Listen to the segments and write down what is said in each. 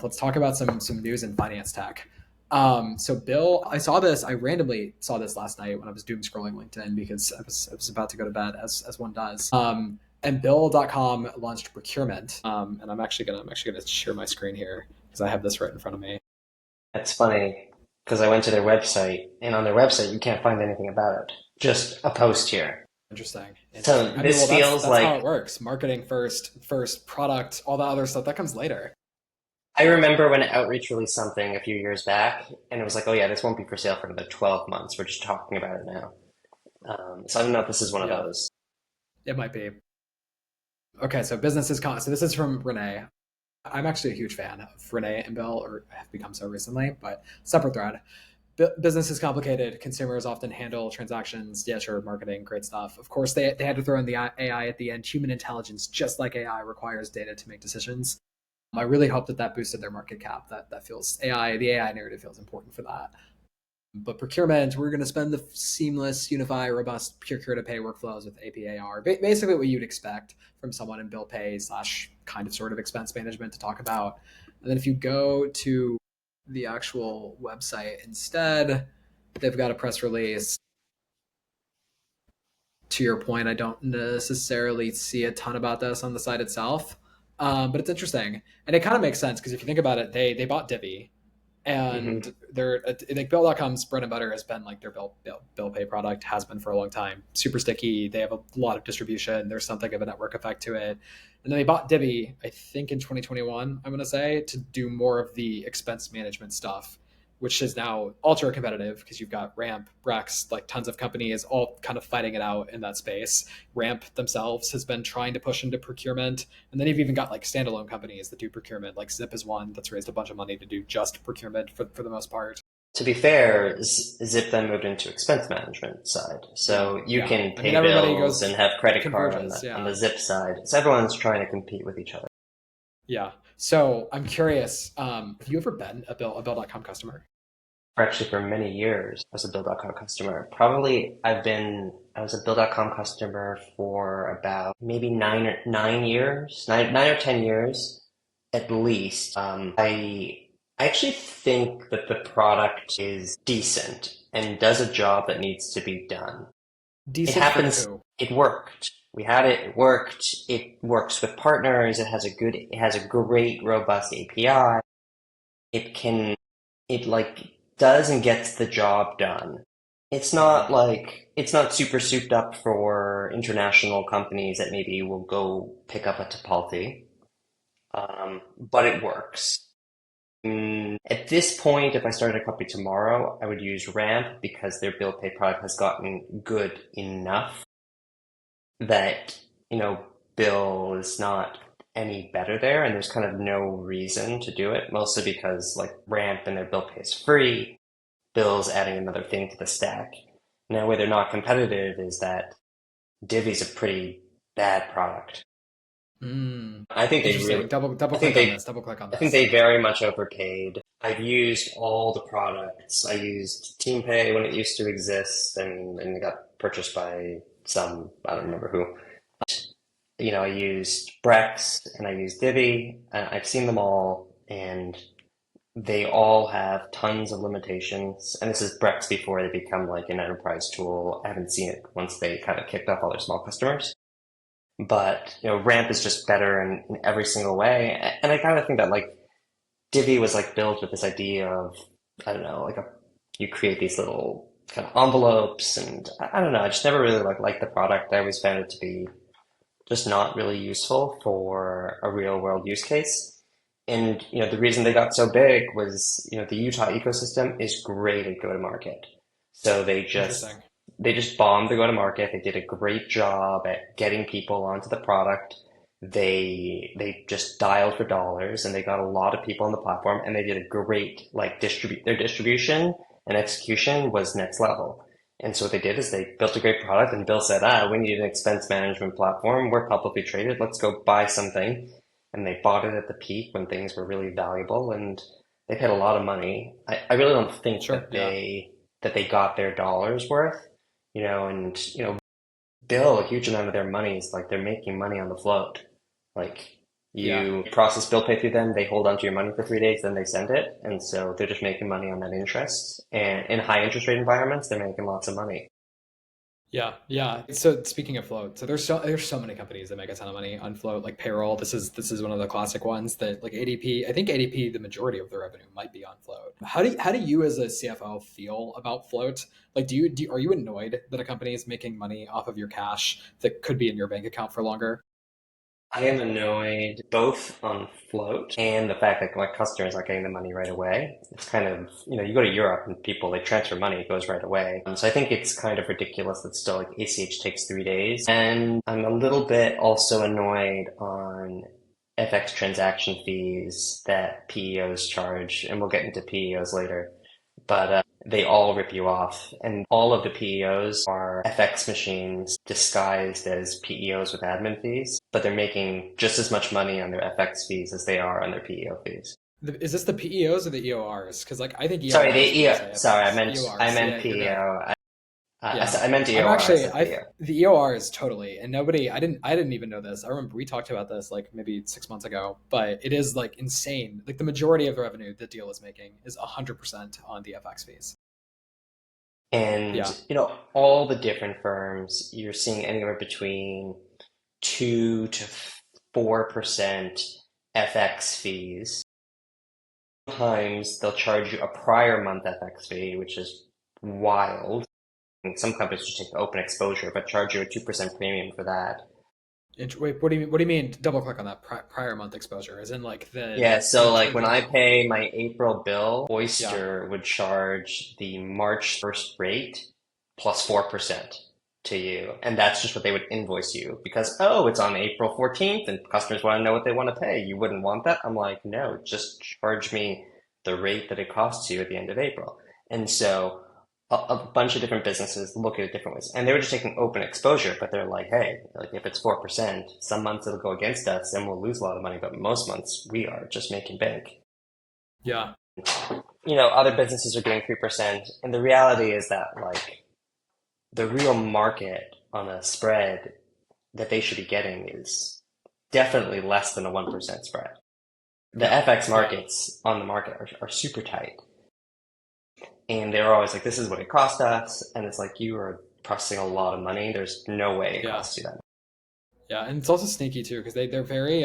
Let's talk about some news in finance tech. So Bill, I randomly saw this last night when I was doom scrolling LinkedIn because I was about to go to bed as one does. And Bill.com launched procurement. And I'm actually gonna share my screen here because I have this right in front of me. That's funny because I went to their website, and on their website you can't find anything about it. Just a post here. Interesting. So Interesting. I mean, this well, that's feels that's how it like works. Marketing first product, all that other stuff that comes later. I remember when Outreach released something a few years back, and it was like, oh yeah, this won't be for sale for another 12 months. We're just talking about it now. So I don't know if this is one of Yeah, those. it might be. Okay, so businesses con. So this is from Renee. I'm actually a huge fan of Renee and Bill, or have become so recently, but separate thread. Business is complicated. Consumers often handle transactions. Yeah, sure, marketing, great stuff. Of course, they had to throw in the AI at the end. Human intelligence, just like AI, requires data to make decisions. I really hope that boosted their market cap. That feels the AI narrative feels important for that. But procurement, we're going to spend the seamless, unify, robust procure to pay workflows with APAR. Basically, what you'd expect from someone in bill pay slash kind of sort of expense management to talk about. And then if you go to the actual website instead, they've got a press release. To your point, I don't necessarily see a ton about this on the site itself, but it's interesting, and it kind of makes sense because if you think about it, they bought Divvy, Hmm. and they're like Bill.com's bread and butter has been like their bill pay product has been for a long time. Super sticky. They have a lot of distribution. There's something of a network effect to it. And then they bought Divvy, I think in 2021, I'm going to say, to do more of the expense management stuff, which is now ultra competitive because you've got Ramp, Brex, like tons of companies all kind of fighting it out in that space. Ramp themselves has been trying to push into procurement. And then you've even got like standalone companies that do procurement, like Zip is one that's raised a bunch of money to do just procurement for the most part. To be fair, Zip then moved into expense management side, Yeah, so you yeah. can I mean, pay everybody bills and goes have credit card on converges. the Yeah, Zip side. So everyone's trying to compete with each other. yeah. So I'm curious. Have you ever been a Bill.com customer? Actually, for many years, I was a Bill.com customer. Probably I was a Bill.com customer for about maybe 9 years, nine or 10 years at least. I actually think that the product is decent and does a job that needs to be done. It Decent for happens, who? it worked. We had it, it worked. It works with partners. It has a great, robust API. It can it like does and gets the job done. Hmm. It's not super souped up for international companies that maybe will go pick up a Tipalti, but it works. At this point, if I started a company tomorrow, I would use Ramp because their bill pay product has gotten good enough that, you know, Bill is not any better there, and there's kind of no reason to do it, mostly because like Ramp and their bill pay is free. Bill's adding another thing to the stack. Now, where they're not competitive is that Divi's a pretty bad product. Mm. I think they Interesting. really, Double I think click on they, this. Double click on I think this. they very much overpaid. I've used all the products. I used TeamPay when it used to exist, and it got purchased by some, I don't remember who. You know, I used Brex and I used Divi. I've seen them all, and they all have tons of limitations. And this is Brex before they become like an enterprise tool. I haven't seen it once they kind of kicked off all their small customers. But, you know, Ramp is just better in every single way. And I kind of think that like Divi was like built with this idea of, I don't know, you create these little kind of envelopes and I don't know. I just never really liked the product. I always found it to be just not really useful for a real world use case. And you know, the reason they got so big was, you know, the Utah ecosystem is great at go to market. So Interesting. they just bombed the go to market. They did a great job at getting people onto the product. They just dialed for dollars and they got a lot of people on the platform and they did a great distribute their distribution and execution was next level. And so what they did is they built a great product and Bill said, we need an expense management platform. We're publicly traded. Let's go buy something. And they bought it at the peak when things were really valuable and they paid a lot of money. I really don't think Sure. Yeah. that they got their dollars worth, you know, and Bill, a huge amount of their money is like they're making money on the float. Like Yeah. You process bill pay through them, they hold onto your money for 3 days, then they send it. And so they're just making money on that interest. And in high interest rate environments, they're making lots of money. Yeah, yeah. So speaking of float, so there's so many companies that make a ton of money on float, like payroll. This is one of the classic ones that like ADP. I think ADP, the majority of the revenue might be on float. How do you as a CFO feel about float? Like, are you annoyed that a company is making money off of your cash that could be in your bank account for longer? I am annoyed both on float and the fact that my customers aren't getting the money right away. It's kind of, you go to Europe and people, they transfer money, it goes right away. So I think it's kind of ridiculous that still like ACH takes 3 days. And I'm a little bit also annoyed on FX transaction fees that PEOs charge, and we'll get into PEOs later. But they all rip you off. And all of the PEOs are FX machines disguised as PEOs with admin fees, but they're making just as much money on their FX fees as they are on their PEO fees. Is this the PEOs or the EORs? Because like I think Sorry, EORs when you say sorry, FX, EORs. I Yeah, meant you're good. PEO. Yeah. I meant I'm EOR, I actually said I PEO. the EOR is totally and nobody I didn't even know this. I remember we talked about this like maybe 6 months ago, but it is like insane. Like the majority of the revenue the deal is making is 100% on the FX fees. And, Yeah. all the different firms, you're seeing anywhere between 2 to 4% FX fees. Sometimes they'll charge you a prior month FX fee, which is wild. And some companies just take the open exposure, but charge you a 2% premium for that. Wait, what do you mean? What do you mean? Double click on that prior month exposure, as in like Yeah, so they're like when charging I you. pay my April bill, Yeah. Oyster would charge the March 1st rate plus 4% to you. And that's just what they would invoice you because, oh, it's on April 14th and customers want to know what they want to pay. You wouldn't want that? I'm like, no, just charge me the rate that it costs you at the end of April. And so a bunch of different businesses look at it different ways. And they were just taking open exposure, but they're like, hey, like if it's 4%, some months it'll go against us and we'll lose a lot of money, but most months we are just making bank. Yeah. Other businesses are getting 3%. And the reality is that like the real market on a spread that they should be getting is definitely less than a 1% spread. The Yeah. FX Yeah. markets on the market are super tight. And they're always like, this is what it cost us. And it's like, you are processing a lot of money. There's no way it Yeah. costs you that. Yeah, and it's also sneaky too because they're very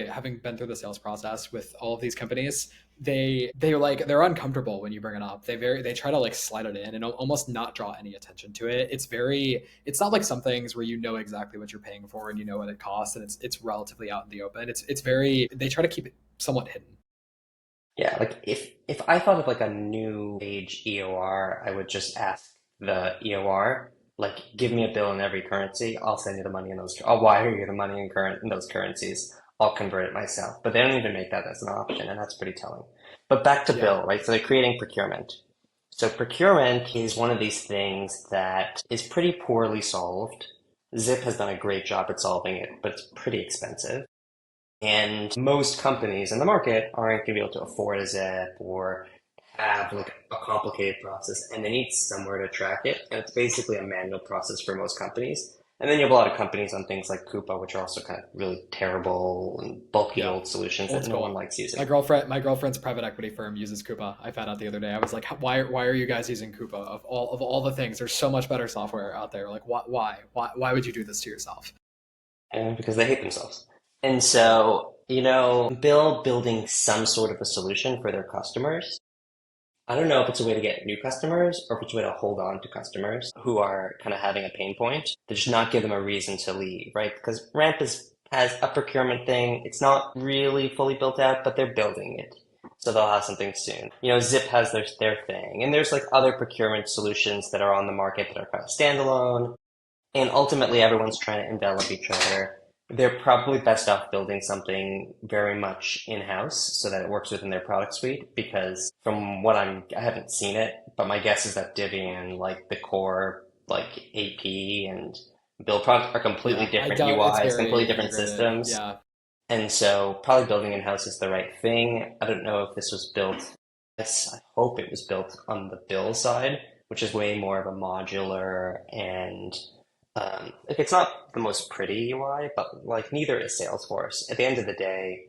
having been through the sales process with all of these companies. They're uncomfortable when you bring it up. They try to like slide it in and almost not draw any attention to it. It's not like some things where you know exactly what you're paying for and you know what it costs and it's relatively out in the open. It's very they try to keep it somewhat hidden. Yeah, like if I thought of like a new age EOR, I would just ask the EOR, like, give me a bill in every currency. I'll send you the money in those. I'll wire you the money in those currencies. I'll convert it myself. But they don't even make that as an option, and that's pretty telling. But back to Yeah, bill, right? So they're creating procurement. So procurement is one of these things that is pretty poorly solved. Zip has done a great job at solving it, but it's pretty expensive. And most companies in the market aren't going to be able to afford a Zip or have like a complicated process, and they need somewhere to track it. And it's basically a manual process for most companies. And then you have a lot of companies on things like Coupa, which are also kind of really terrible and bulky yeah, old solutions old that no one school. likes My using. girlfriend's private equity firm uses Coupa. I found out the other day. I was like, why are you guys using Coupa of all the things? There's so much better software out there. Like, why would you do this to yourself? And because they hate themselves. And so, Bill building some sort of a solution for their customers. I don't know if it's a way to get new customers or if it's a way to hold on to customers who are kind of having a pain point to just not give them a reason to leave, right? Because has a procurement thing. It's not really fully built out, but they're building it. So they'll have something soon. Zip has their thing. And there's like other procurement solutions that are on the market that are kind of standalone. And ultimately, everyone's trying to envelop each other. They're probably best off building something very much in-house so that it works within their product suite. Because from what I haven't seen it, but my guess is that Divian, like the core, like AP and build products are completely Yeah, I different doubt it's UIs, completely very different integrated. systems. Yeah, And so probably building in-house is the right thing. I don't know if this was built, yes, I hope it was built on the Bill side, which is way more of a modular and Like it's not the most pretty UI, but like neither is Salesforce. At the end of the day,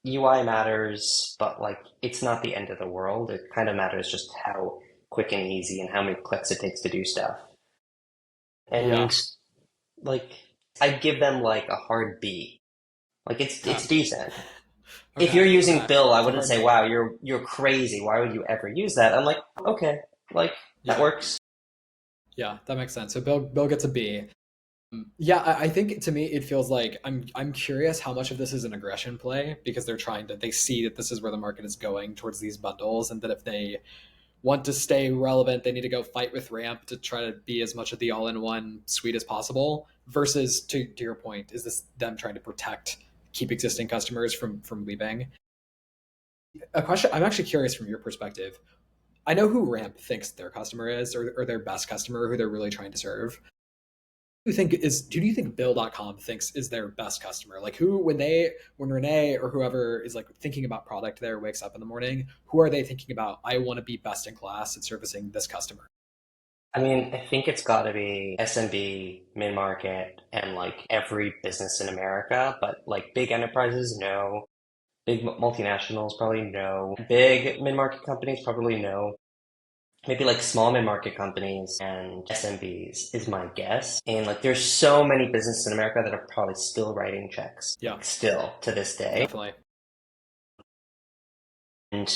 UI matters, but like it's not the end of the world. It kind of matters just how quick and easy and how many clicks it takes to do stuff. Yeah. And like I'd give them like a hard B. Like Huh. it's decent. If Okay. you're using Okay. Bill, I It's a wouldn't hard say, B. "Wow, you're crazy. Why would you ever use that?" I'm like, okay, like that Yeah. works. Yeah. That makes sense. So Bill gets a B. Yeah, I think to me it feels like I'm curious how much of this is an aggression play because they see that this is where the market is going towards these bundles, and that if they want to stay relevant, they need to go fight with Ramp to try to be as much of the all-in-one suite as possible. Versus to your point, is this them trying to protect, keep existing customers from leaving? A question I'm actually curious from your perspective. I know who Ramp thinks their customer is, or their best customer, who they're really trying to serve. Do you think Bill.com thinks is their best customer? Like who when Renee or whoever is like thinking about product there wakes up in the morning, who are they thinking about? I want to be best in class at servicing this customer. I mean, I think it's got to be SMB, mid-market, and like every business in America. But like big enterprises, no. Big multinationals, probably no. Big mid-market companies, probably no. Maybe like small mid-market companies and SMBs is my guess. And like there's so many businesses in America that are probably still writing checks, Yeah, like still to this day. definitely. And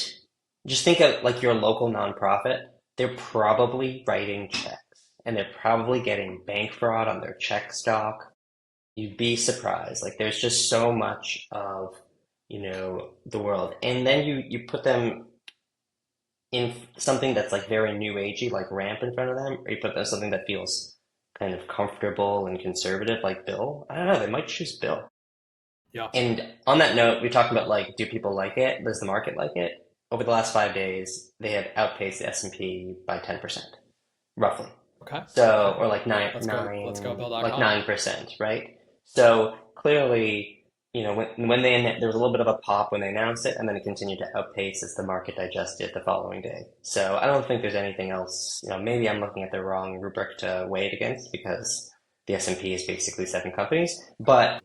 just think of like your local nonprofit, they're probably writing checks and they're probably getting bank fraud on their check stock. You'd be surprised. Like there's just so much of, the world. And then you put them in something that's like very new agey, like Ramp in front of them, or you put them in something that feels kind of comfortable and conservative, like Bill. I don't know, they might choose Bill. Yeah. And on that note, we talked about like, do people like it? Does the market like it? Over the last 5 days, they have outpaced the S&P by 10%, roughly. Okay. Okay. So, or like Let's go like Bill.com. 9%, right? So clearly, when there was a little bit of a pop when they announced it, and then it continued to outpace as the market digested the following day. So I don't think there's anything else. Maybe I'm looking at the wrong rubric to weigh it against because the S&P is basically seven companies, but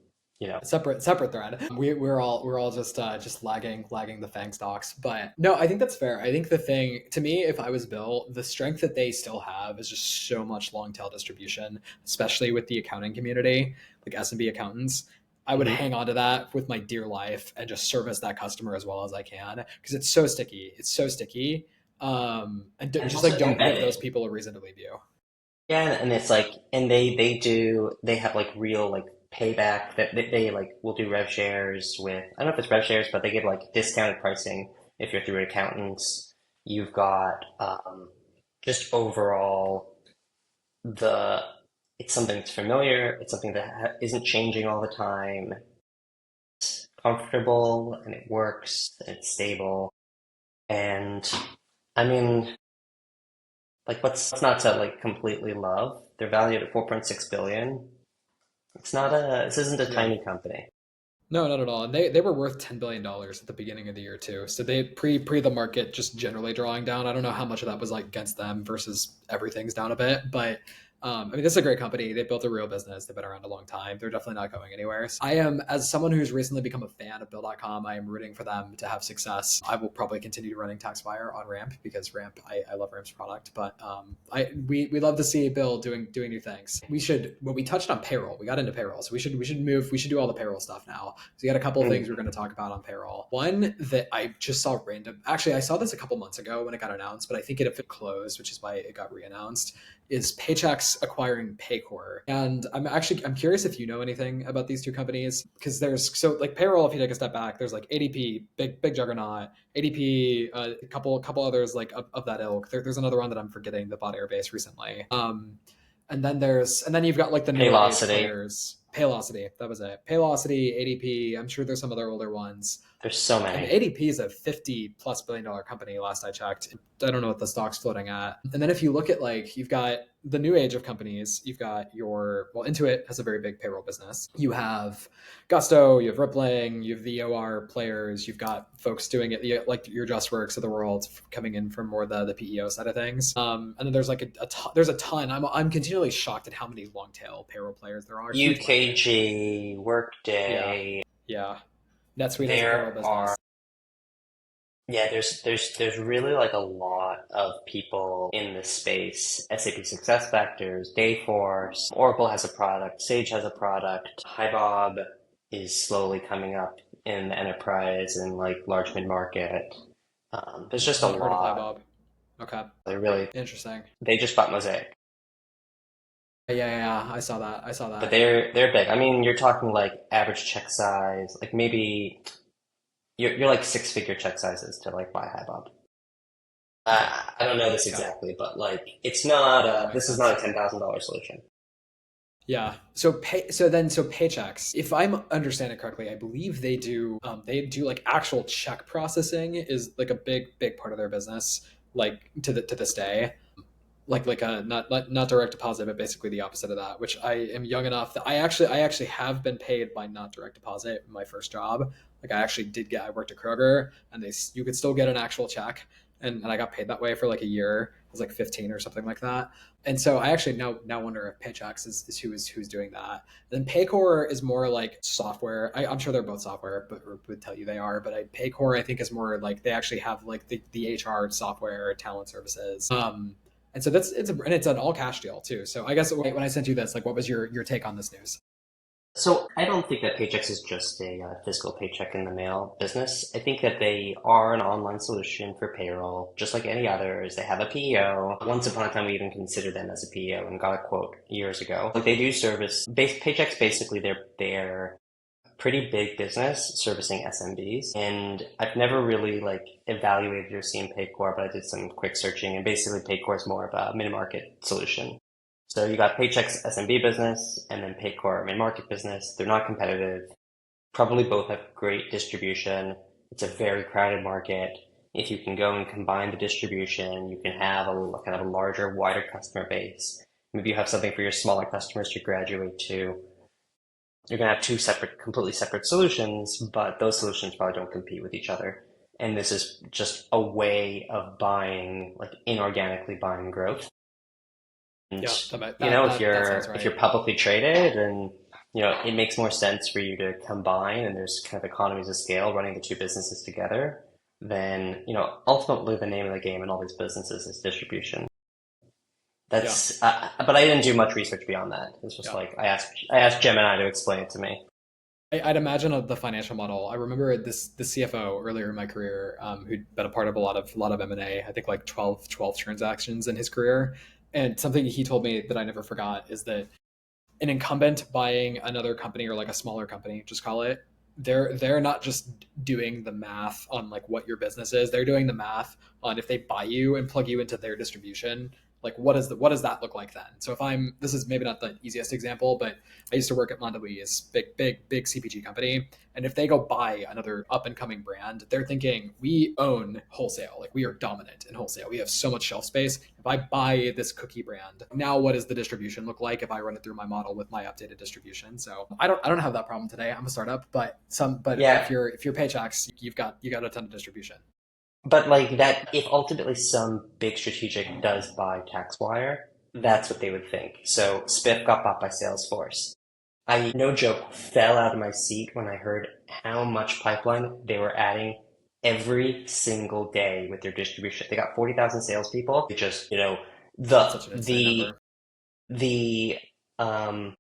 Separate thread. We're all just lagging the Fang stocks. But no, I think that's fair. I think the thing to me, if I was Bill, the strength that they still have is just so much long tail distribution, especially with the accounting community, like S&B accountants. I would Mhm. hang on to that with my dear life and just service that customer as well as I can because it's so sticky. It's so sticky. And it's Just also like don't give those embedded. people a reason to leave you. Yeah, and it's like, and they have like real like payback that they like will do rev shares with. I don't know if it's rev shares, but they give like discounted pricing if you're through accountants. You've got just overall the it's something that's familiar. It's something that isn't changing all the time. Comfortable and it works. And it's stable. And I mean, like what's not to like completely love? They're valued at 4.6 billion. This isn't a Yeah. tiny company. No, not at all. And they were worth $10 billion at the beginning of the year too. So they pre the market just generally drawing down. I don't know how much of that was like against them versus everything's down a bit, but I mean, this is a great company. They built a real business. They've been around a long time. They're definitely not going anywhere. So I am, as someone who's recently become a fan of Bill.com, I am rooting for them to have success. I will probably continue running TaxFire on Ramp because I love Ramp's product. But we love to see Bill doing new things. We touched on payroll. We got into payroll, so we should do all the payroll stuff now. So we got a couple of things Mm. we're going to talk about on payroll. One that I just saw random. Actually, I saw this a couple months ago when it got announced, but I think it closed, which is why it got reannounced. Is Paychex acquiring Paycor? And I'm curious if you know anything about these two companies because there's so like payroll. If you take a step back, there's like ADP, big juggernaut. ADP, a couple others like of that ilk. There's another one that I'm forgetting that bought Airbase recently. And then you've got like the newer age Paylocity. players. Paylocity, that was it. Paylocity, ADP. I'm sure there's some other older ones. There's so And many. ADP is a 50+ billion-dollar company last I checked. I don't know what the stock's floating at. And then if you look at like, you've got the new age of companies, you've got well, Intuit has a very big payroll business. You have Gusto, you have Rippling, you have the EOR players, you've got folks doing it like your JustWorks of the world coming in from more the PEO side of things. And then there's like there's a ton. I'm continually shocked at how many long tail payroll players there are. Huge market. UKG, Yeah. Workday, Yeah. NetSuite has a payroll there are business. yeah, there's really like a lot of people in this space. SAP SuccessFactors, Dayforce, Oracle has a product, Sage has a product, HiBob is slowly coming up in the enterprise and like large mid-market. There's just a Not heard of lot. HiBob. Okay. They really Interesting. they just bought Mosaic, Yeah. I saw that. I saw but that. they're big. I mean, you're talking like average check size, like maybe you're like six-figure check sizes to like buy HiBob. Okay. I don't know this Okay. exactly, but like it's not Yeah, that makes this is not sense. a $10,000 solution. Yeah. So paychecks. If I'm understanding correctly, I believe they do like actual check processing is like a big part of their business, like to this day. Like a not direct deposit, but basically the opposite of that. Which I am young enough that I actually have been paid by not direct deposit in my first job. Like I worked at Kroger, and you could still get an actual check, and I got paid that way for like a year. I was like 15 or something like that. And so I actually now wonder if Paychex is who's doing that. And then Paycor is more like software. I'm sure they're both software, but or would tell you they are. But Paycor I think is more like they actually have like the HR software, talent services. And so it's an all cash deal too. So I guess when I sent you this, like, what was your take on this news? So I don't think that Paychex is just a physical paycheck in the mail business. I think that they are an online solution for payroll, just like any others. They have a PEO. Once upon a time, we even considered them as a PEO and got a quote years ago. Like they do service Paychex. Basically, they're pretty big business servicing SMBs. And I've never really like evaluated or seen Paycor, but I did some quick searching and basically Paycor is more of a mid-market solution. So you got Paychex SMB business and then Paycor mid-market business. They're not competitive. Probably both have great distribution. It's a very crowded market. If you can go and combine the distribution, you can have a kind of a larger, wider customer base. Maybe you have something for your smaller customers to graduate to. You're going to have two separate, completely separate solutions, but those solutions probably don't compete with each other. And this is just a way of buying, like inorganically buying growth. And Yeah, that sounds if right. you're publicly traded and it makes more sense for you to combine and there's kind of economies of scale running the two businesses together, then ultimately the name of the game in all these businesses is distribution. Yeah, But I didn't do much research beyond that. It's just yeah. like I asked Gemini to explain it to me. I'd imagine the financial model. I remember the CFO earlier in my career, who'd been a part of a lot of M&A. I think like 12 transactions in his career. And something he told me that I never forgot is that an incumbent buying another company or like a smaller company, just call it, they're not just doing the math on like what your business is. They're doing the math on if they buy you and plug you into their distribution, like what does that look like then? So if I'm this is maybe not the easiest example, but I used to work at Mondelez, big CPG company, and if they go buy another up and coming brand, they're thinking we own wholesale, like we are dominant in wholesale. We have so much shelf space. If I buy this cookie brand, now what does the distribution look like if I run it through my model with my updated distribution? So I don't have that problem today. I'm a startup, but Yeah, if you're Paychex, you got a ton of distribution. but like that, if ultimately some big strategic does buy TaxWire, that's what they would think. So Spiff got bought by Salesforce. I, no joke, fell out of my seat when I heard how much pipeline they were adding every single day with their distribution. They got 40,000 salespeople. They just, That's the such an insane the number. the um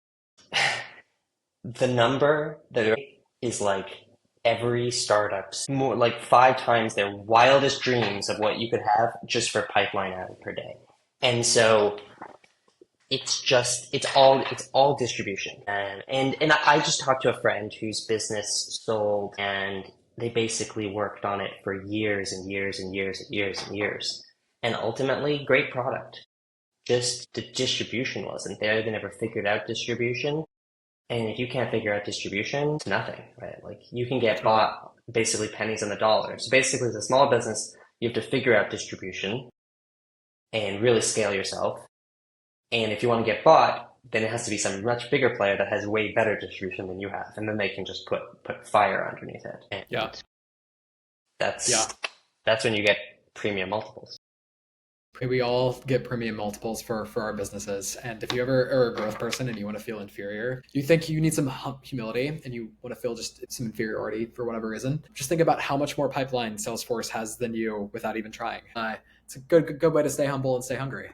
the number that is like every startup's more like five times their wildest dreams of what you could have just for pipeline added per day. And so it's all distribution. And I just talked to a friend whose business sold and they basically worked on it for years and years and years and years and years. And ultimately, great product. Just the distribution wasn't there. They never figured out distribution. And if you can't figure out distribution, it's nothing, right? Like you can get Totally. bought basically pennies on the dollar. So basically, as a small business, you have to figure out distribution and really scale yourself. And if you want to get bought, then it has to be some much bigger player that has way better distribution than you have, and then they can just put fire underneath it. Yeah. And that's Yeah. that's when you get premium multiples. We all get premium multiples for our businesses. And if you ever are a growth person and you want to feel inferior, you think you need some humility and you want to feel just some inferiority for whatever reason, just think about how much more pipeline Salesforce has than you without even trying. It's a good way to stay humble and stay hungry.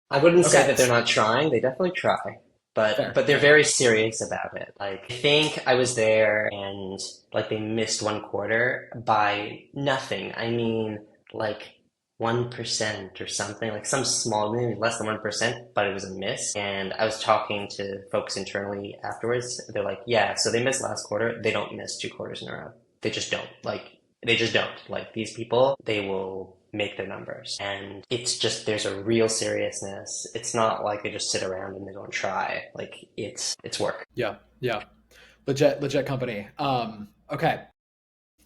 I wouldn't say Okay. that they're not trying. They definitely try, but Fair, they're fair. very serious about it. Like I think I was there and like they missed one quarter by nothing. I mean, like 1% or something, like some small, maybe less than 1%, but it was a miss. And I was talking to folks internally afterwards. They're like, yeah, so they missed last quarter. They don't miss 2 quarters in a row. They just don't. Like, they just don't. Like, these people, they will make their numbers. And it's just, there's a real seriousness. It's not like they just sit around and they don't try. Like, it's work. Yeah, yeah. Legit company. Okay.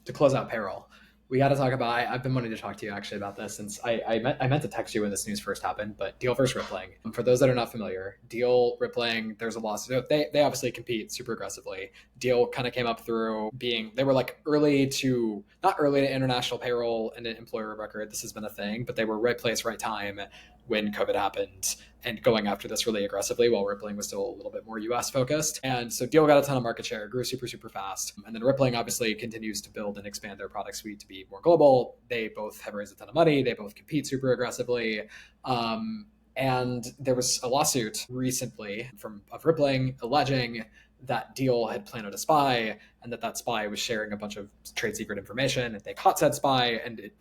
To close out payroll, we got to talk about. I've been wanting to talk to you actually about this since I meant to text you when this news first happened. But Deal versus Rippling. For those that are not familiar, Deal Rippling, there's a lawsuit. They obviously compete super aggressively. Deal kind of came up through being they were like not early to international payroll and employer of record. This has been a thing, but they were right place, right time when COVID happened and going after this really aggressively while Rippling was still a little bit more US focused. And so Deal got a ton of market share, grew super fast. And then Rippling obviously continues to build and expand their product suite to be more global. They both have raised a ton of money. They both compete super aggressively. And there was a lawsuit recently of Rippling alleging that Deal had planted a spy and that spy was sharing a bunch of trade secret information. And they caught said spy, and it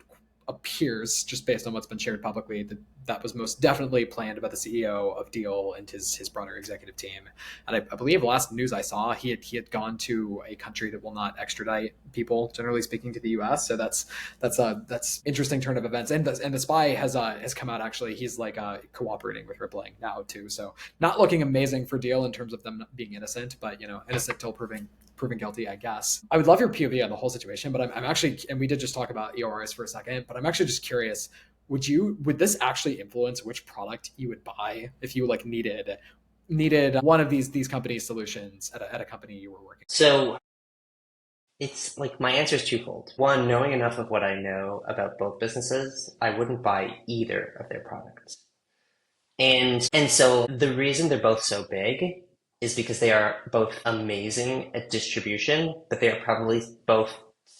appears, just based on what's been shared publicly, that was most definitely planned by the CEO of Deal and his broader executive team. And I believe last news I saw, he had gone to a country that will not extradite people, generally speaking, to the U.S. So that's interesting turn of events. And the spy has come out actually. He's like cooperating with Rippling now too. So not looking amazing for Deal in terms of them being innocent, but innocent till proven guilty, I guess. I would love your POV on the whole situation, but I'm actually, and we did just talk about EORs for a second, but I'm actually just curious, would this actually influence which product you would buy if you like needed one of these companies' solutions at a company you were working? So it's like my answer is twofold. One, knowing enough of what I know about both businesses, I wouldn't buy either of their products. And so the reason they're both so big is because they are both amazing at distribution, but they are probably both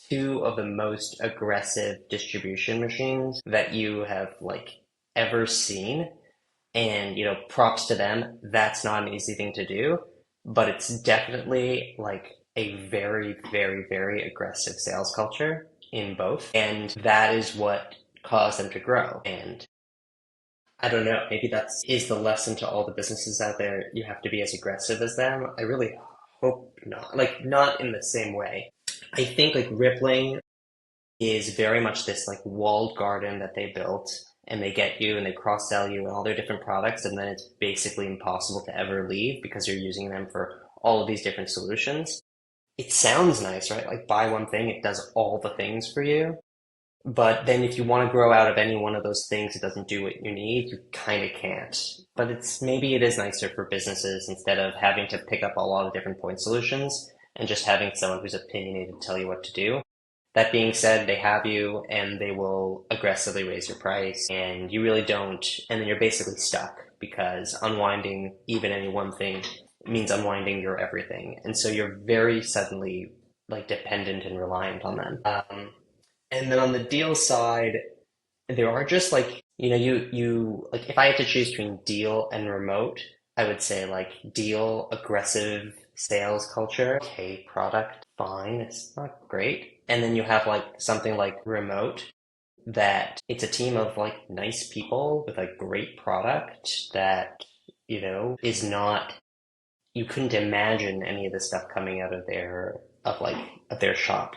two of the most aggressive distribution machines that you have like ever seen. And, props to them. That's not an easy thing to do, but it's definitely like a very, very, very aggressive sales culture in both. And that is what caused them to grow. And I don't know, maybe is the lesson to all the businesses out there. You have to be as aggressive as them. I really hope not, like not in the same way. I think like Rippling is very much this like walled garden that they built, and they get you and they cross sell you and all their different products, and then it's basically impossible to ever leave because you're using them for all of these different solutions. It sounds nice, right? Like buy one thing, it does all the things for you. But then if you want to grow out of any one of those things, it doesn't do what you need, you kind of can't. But maybe it is nicer for businesses instead of having to pick up a lot of different point solutions and just having someone who's opinionated tell you what to do. That being said, they have you and they will aggressively raise your price, and you really don't, and then you're basically stuck because unwinding even any one thing means unwinding your everything. And so you're very suddenly like dependent and reliant on them. And then on the deal side, there are just like, you like if I had to choose between deal and remote, I would say like deal, aggressive sales culture, okay, product, fine, it's not great. And then you have like something like remote that it's a team of like nice people with a great product that, is not, you couldn't imagine any of this stuff coming out of their shop.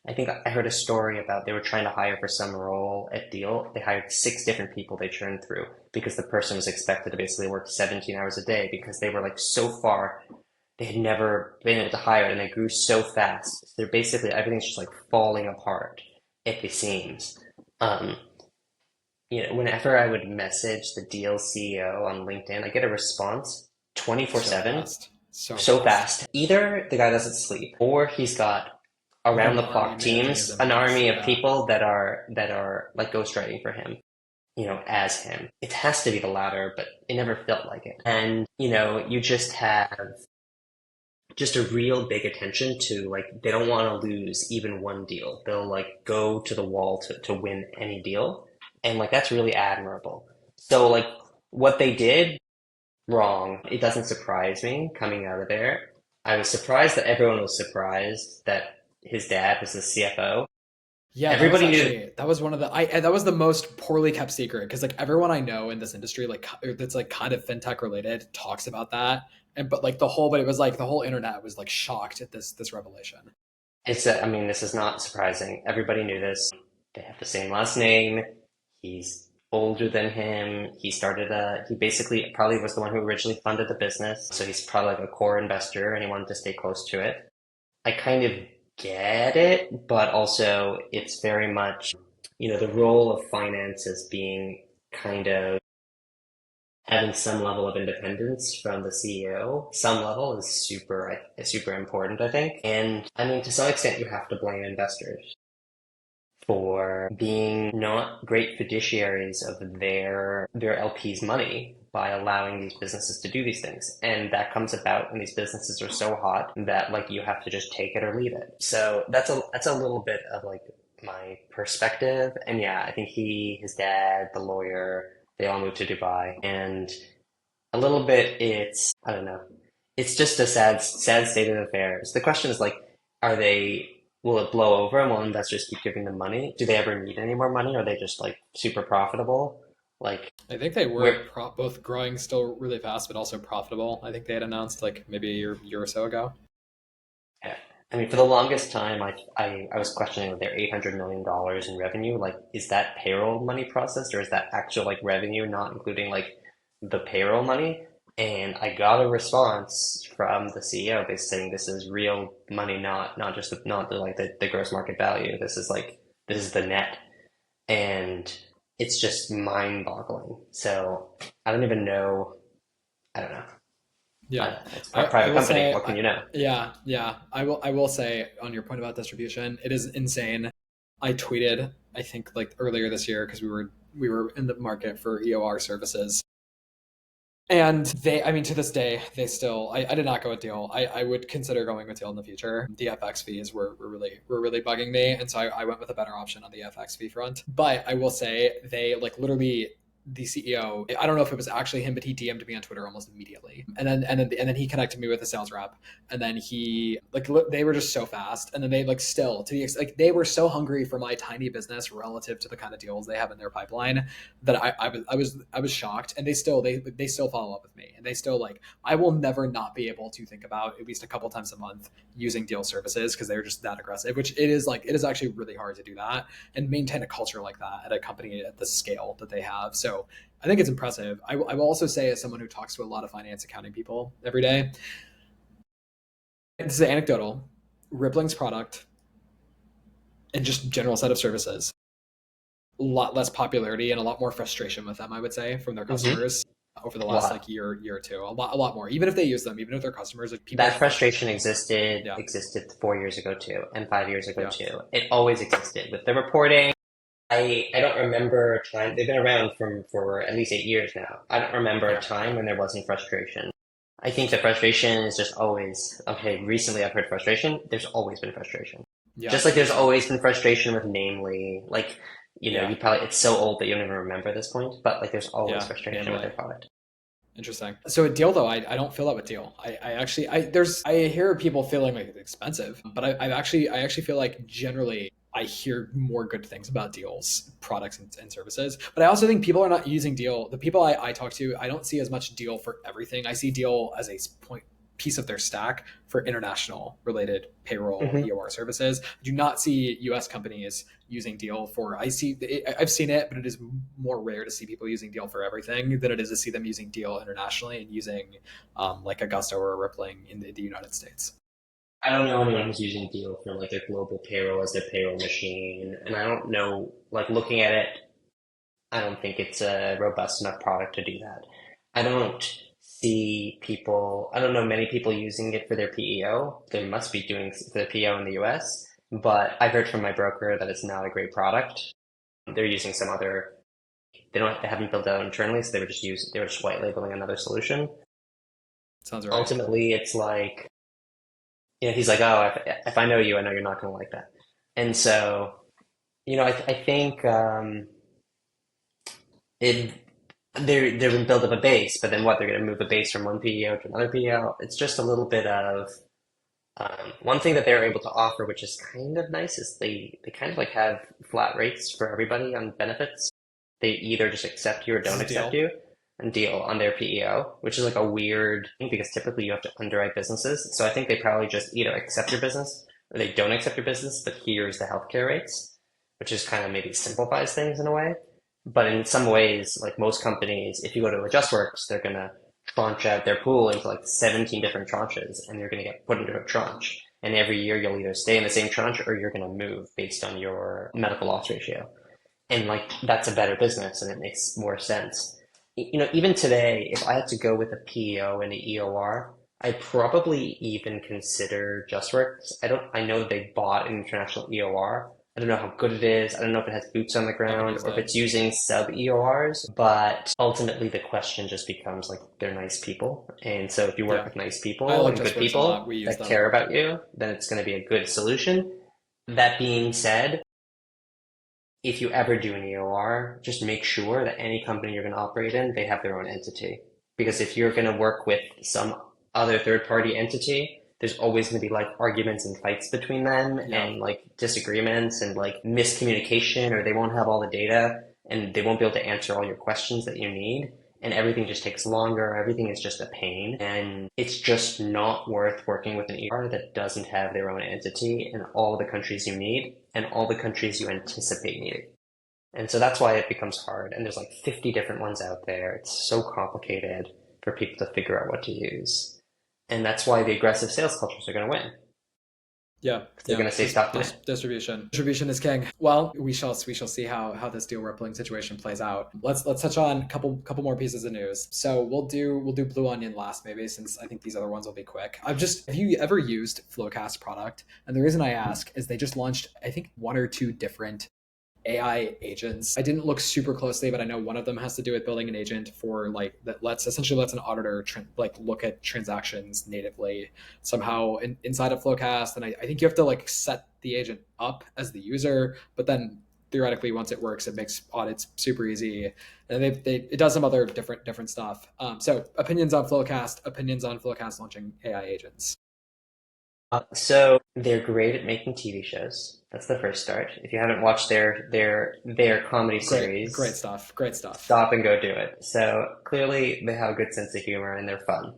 I think I heard a story about they were trying to hire for some role at Deal. They hired 6 different people they churned through because the person was expected to basically work 17 hours a day because they were like so far they had never been able to hire, and they grew so fast. They're basically everything's just like falling apart at the seams. Um, whenever I would message the deal CEO on LinkedIn, I get a response So 24/7, fast. So so fast. fast. Either the guy doesn't sleep, or he's got Like around an the army clock managing his teams, an inbox. army of Yeah. people that are like ghostwriting for him, as him. It has to be the latter, but it never felt like it. And, you just have just a real big attention to like they don't want to lose even one deal. They'll like go to the wall to win any deal. And like that's really admirable. So like what they did wrong, it doesn't surprise me coming out of there. I was surprised that everyone was surprised that his dad was the CFO. Yeah, Everybody knew. that was one of the I that was the most poorly kept secret because like everyone I know in this industry like that's like kind of fintech related talks about that and but it was like the whole internet was like shocked at this revelation. I mean, this is not surprising. Everybody knew this. They have the same last name. He's older than him. He basically probably was the one who originally funded the business. So he's probably like a core investor and he wanted to stay close to it. I kind of get it, but also it's very much, the role of finance as being kind of having some level of independence from the CEO, some level is super important, I think. And I mean, to some extent, you have to blame investors for being not great fiduciaries of their LP's money by allowing these businesses to do these things. And that comes about when these businesses are so hot that like you have to just take it or leave it. So that's a little bit of like my perspective. And yeah, I think his dad, the lawyer, they all moved to Dubai. And a little bit I don't know. It's just a sad state of affairs. The question is like, will it blow over and will investors keep giving them money? Do they ever need any more money? Or are they just like super profitable? Like, I think they were where, both growing still really fast but also profitable. I think they had announced like maybe a year or so ago. yeah. I mean, for the longest time, I was questioning their $800 million in revenue. Like, is that payroll money processed or is that actual like revenue, not including like the payroll money? And I got a response from the CEO basically saying this is real money, not just not the gross market value. This is the net, and it's just mind-boggling. So I don't even know. I don't know. Yeah, It's a I private will company. say, What can you know? yeah. I will say on your point about distribution, it is insane. I tweeted, I think like earlier this year because we were in the market for EOR services, and I mean, to this day, I did not go with Deal. I would consider going with Deal in the future. The FX fees were really bugging me, and so I went with a better option on the FX fee front. But I will say they like literally the CEO. I don't know if it was actually him, but he DM'd me on Twitter almost immediately, and then he connected me with a sales rep, and then he like they were just so fast, and then they like still like they were so hungry for my tiny business relative to the kind of deals they have in their pipeline that I was shocked, and they still follow up with me, and they still like I will never not be able to think about at least a couple times a month using deal services because they're just that aggressive. Which it is actually really hard to do that and maintain a culture like that at a company at the scale that they have. So I think it's impressive. I will also say, as someone who talks to a lot of finance accounting people every day, this is anecdotal. Rippling's product and just general set of services a lot less popularity and a lot more frustration with them, I would say, from their Hmm. customers over the A last like lot. year or two. A lot more. Even if they use them, even if their customers, like people are That frustrated frustration with them. Yeah, existed 4 years ago too, and 5 years ago yeah, too. It always existed with the reporting. I don't remember a time. They've been around for at least 8 years now. I don't remember a yeah, time yeah, when there wasn't frustration. I think the frustration is just always okay. Recently, I've heard frustration. There's always been frustration. yeah, Just like for there's sure. always been frustration with Namely. Like, Yeah, you probably it's so old that you don't even remember this point. But like, there's always yeah, frustration with namely. their product. Interesting. So at Deal though, I don't feel that with Deal. I actually I hear people feeling like it's expensive, but I actually feel like generally I hear more good things about Deal's products and services. But I also think people are not using Deal. The people I talk to, I don't see as much Deal for everything. I see Deal as a point piece of their stack for international related payroll Hmm. EOR services. I do not see US companies using Deal for, I've seen it, but it is more rare to see people using Deal for everything than it is to see them using Deal internationally and using like Augusta or Rippling in the United States. I don't know anyone who's using Deal for like their global payroll as their payroll machine, and I don't know, like looking at it, I don't think it's a robust enough product to do that. I don't see people, I don't know many people using it for their PEO. They must be doing for their PEO in the US, but I've heard from my broker that it's not a great product. They're using some other, they haven't built it out internally, so they were just white labeling another solution. Sounds right. Ultimately, it's like, he's like, oh, if I know you, I know you're not going to like that. And so, I think it they're going to build up a base, but then what? They're going to move a base from one PEO to another PEO. It's just a little bit of one thing that they're able to offer, which is kind of nice, is they kind of like have flat rates for everybody on benefits. They either just accept you or This don't is accept Deal. you and deal on their PEO, which is like a weird thing because typically you have to underwrite businesses. So I think they probably just either accept your business or they don't accept your business, but here's the healthcare rates, which is kind of maybe simplifies things in a way. But in some ways, like most companies, if you go to AdjustWorks, they're going to tranche out their pool into like 17 different tranches and you're going to get put into a tranche. And every year you'll either stay in the same tranche or you're going to move based on your medical loss ratio. And like that's a better business and it makes more sense. Even today, if I had to go with a PEO and an EOR, I'd probably even consider JustWorks. I know that they bought an international EOR. I don't know how good it is. I don't know if it has boots on the I haven't ground used or if it. it's using sub EORs, but ultimately the question just becomes like they're nice people. And so if you work Yeah. with nice I people like and good JustWorks a lot. people We use that them. care about you, then it's going to be a good solution. That being said, if you ever do an EOR, just make sure that any company you're going to operate in, they have their own entity. Because if you're going to work with some other third party entity, there's always going to be like arguments and fights between them Yeah. and like disagreements and like miscommunication, or they won't have all the data and they won't be able to answer all your questions that you need. And everything just takes longer. Everything is just a pain. And it's just not worth working with an ER that doesn't have their own entity in all the countries you need and all the countries you anticipate needing. And so that's why it becomes hard. And there's like 50 different ones out there. It's so complicated for people to figure out what to use. And that's why the aggressive sales cultures are going to win. Yeah, Because they're yeah. going to say, stop playing. Distribution is king. Well, we shall see how this deal rippling situation plays out. Let's touch on a couple more pieces of news. So we'll do Blue Onion last maybe, since I think these other ones will be quick. Have you ever used Flowcast product? And the reason I ask is they just launched I think one or two different AI agents. I didn't look super closely, but I know one of them has to do with building an agent for like that lets an auditor like look at transactions natively somehow inside of Flowcast. And I think you have to like set the agent up as the user, but then theoretically once it works, it makes audits super easy. And it does some other different stuff. So opinions on Flowcast launching AI agents. So they're great at making TV shows. That's the first start. If you haven't watched their comedy Great series, stuff. Great stuff. stop and go do it. So clearly they have a good sense of humor and they're fun.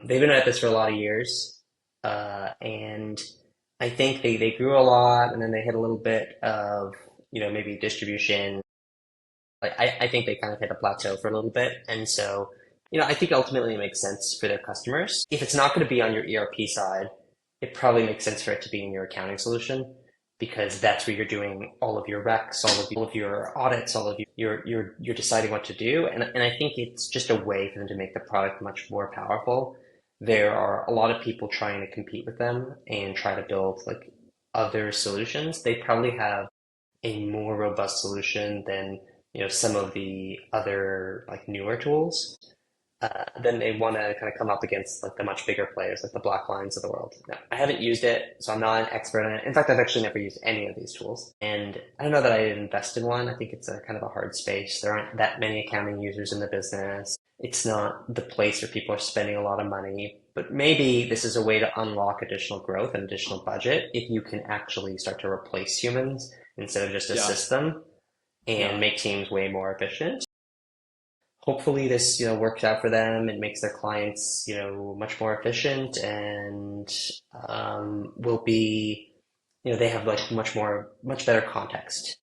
They've been at this for a lot of years, and I think they grew a lot, and then they hit a little bit of maybe distribution. Like I think they kind of hit a plateau for a little bit, and so I think ultimately it makes sense for their customers. If it's not going to be on your ERP side, it probably makes sense for it to be in your accounting solution because that's where you're doing all of your recs, all of your audits, all of you're deciding what to do, and I think it's just a way for them to make the product much more powerful. There are a lot of people trying to compete with them and try to build like other solutions. They probably have a more robust solution than some of the other like newer tools. Then they want to kind of come up against like the much bigger players, like the Black Lines of the world. Now, I haven't used it, so I'm not an expert on it. In fact, I've actually never used any of these tools, and I don't know that I'd invest in one. I think it's a kind of a hard space. There aren't that many accounting users in the business. It's not the place where people are spending a lot of money. But maybe this is a way to unlock additional growth and additional budget if you can actually start to replace humans instead of just Yeah. assist them and Yeah. make teams way more efficient. hopefully this, works out for them and makes their clients, much more efficient and will be, they have like much better context.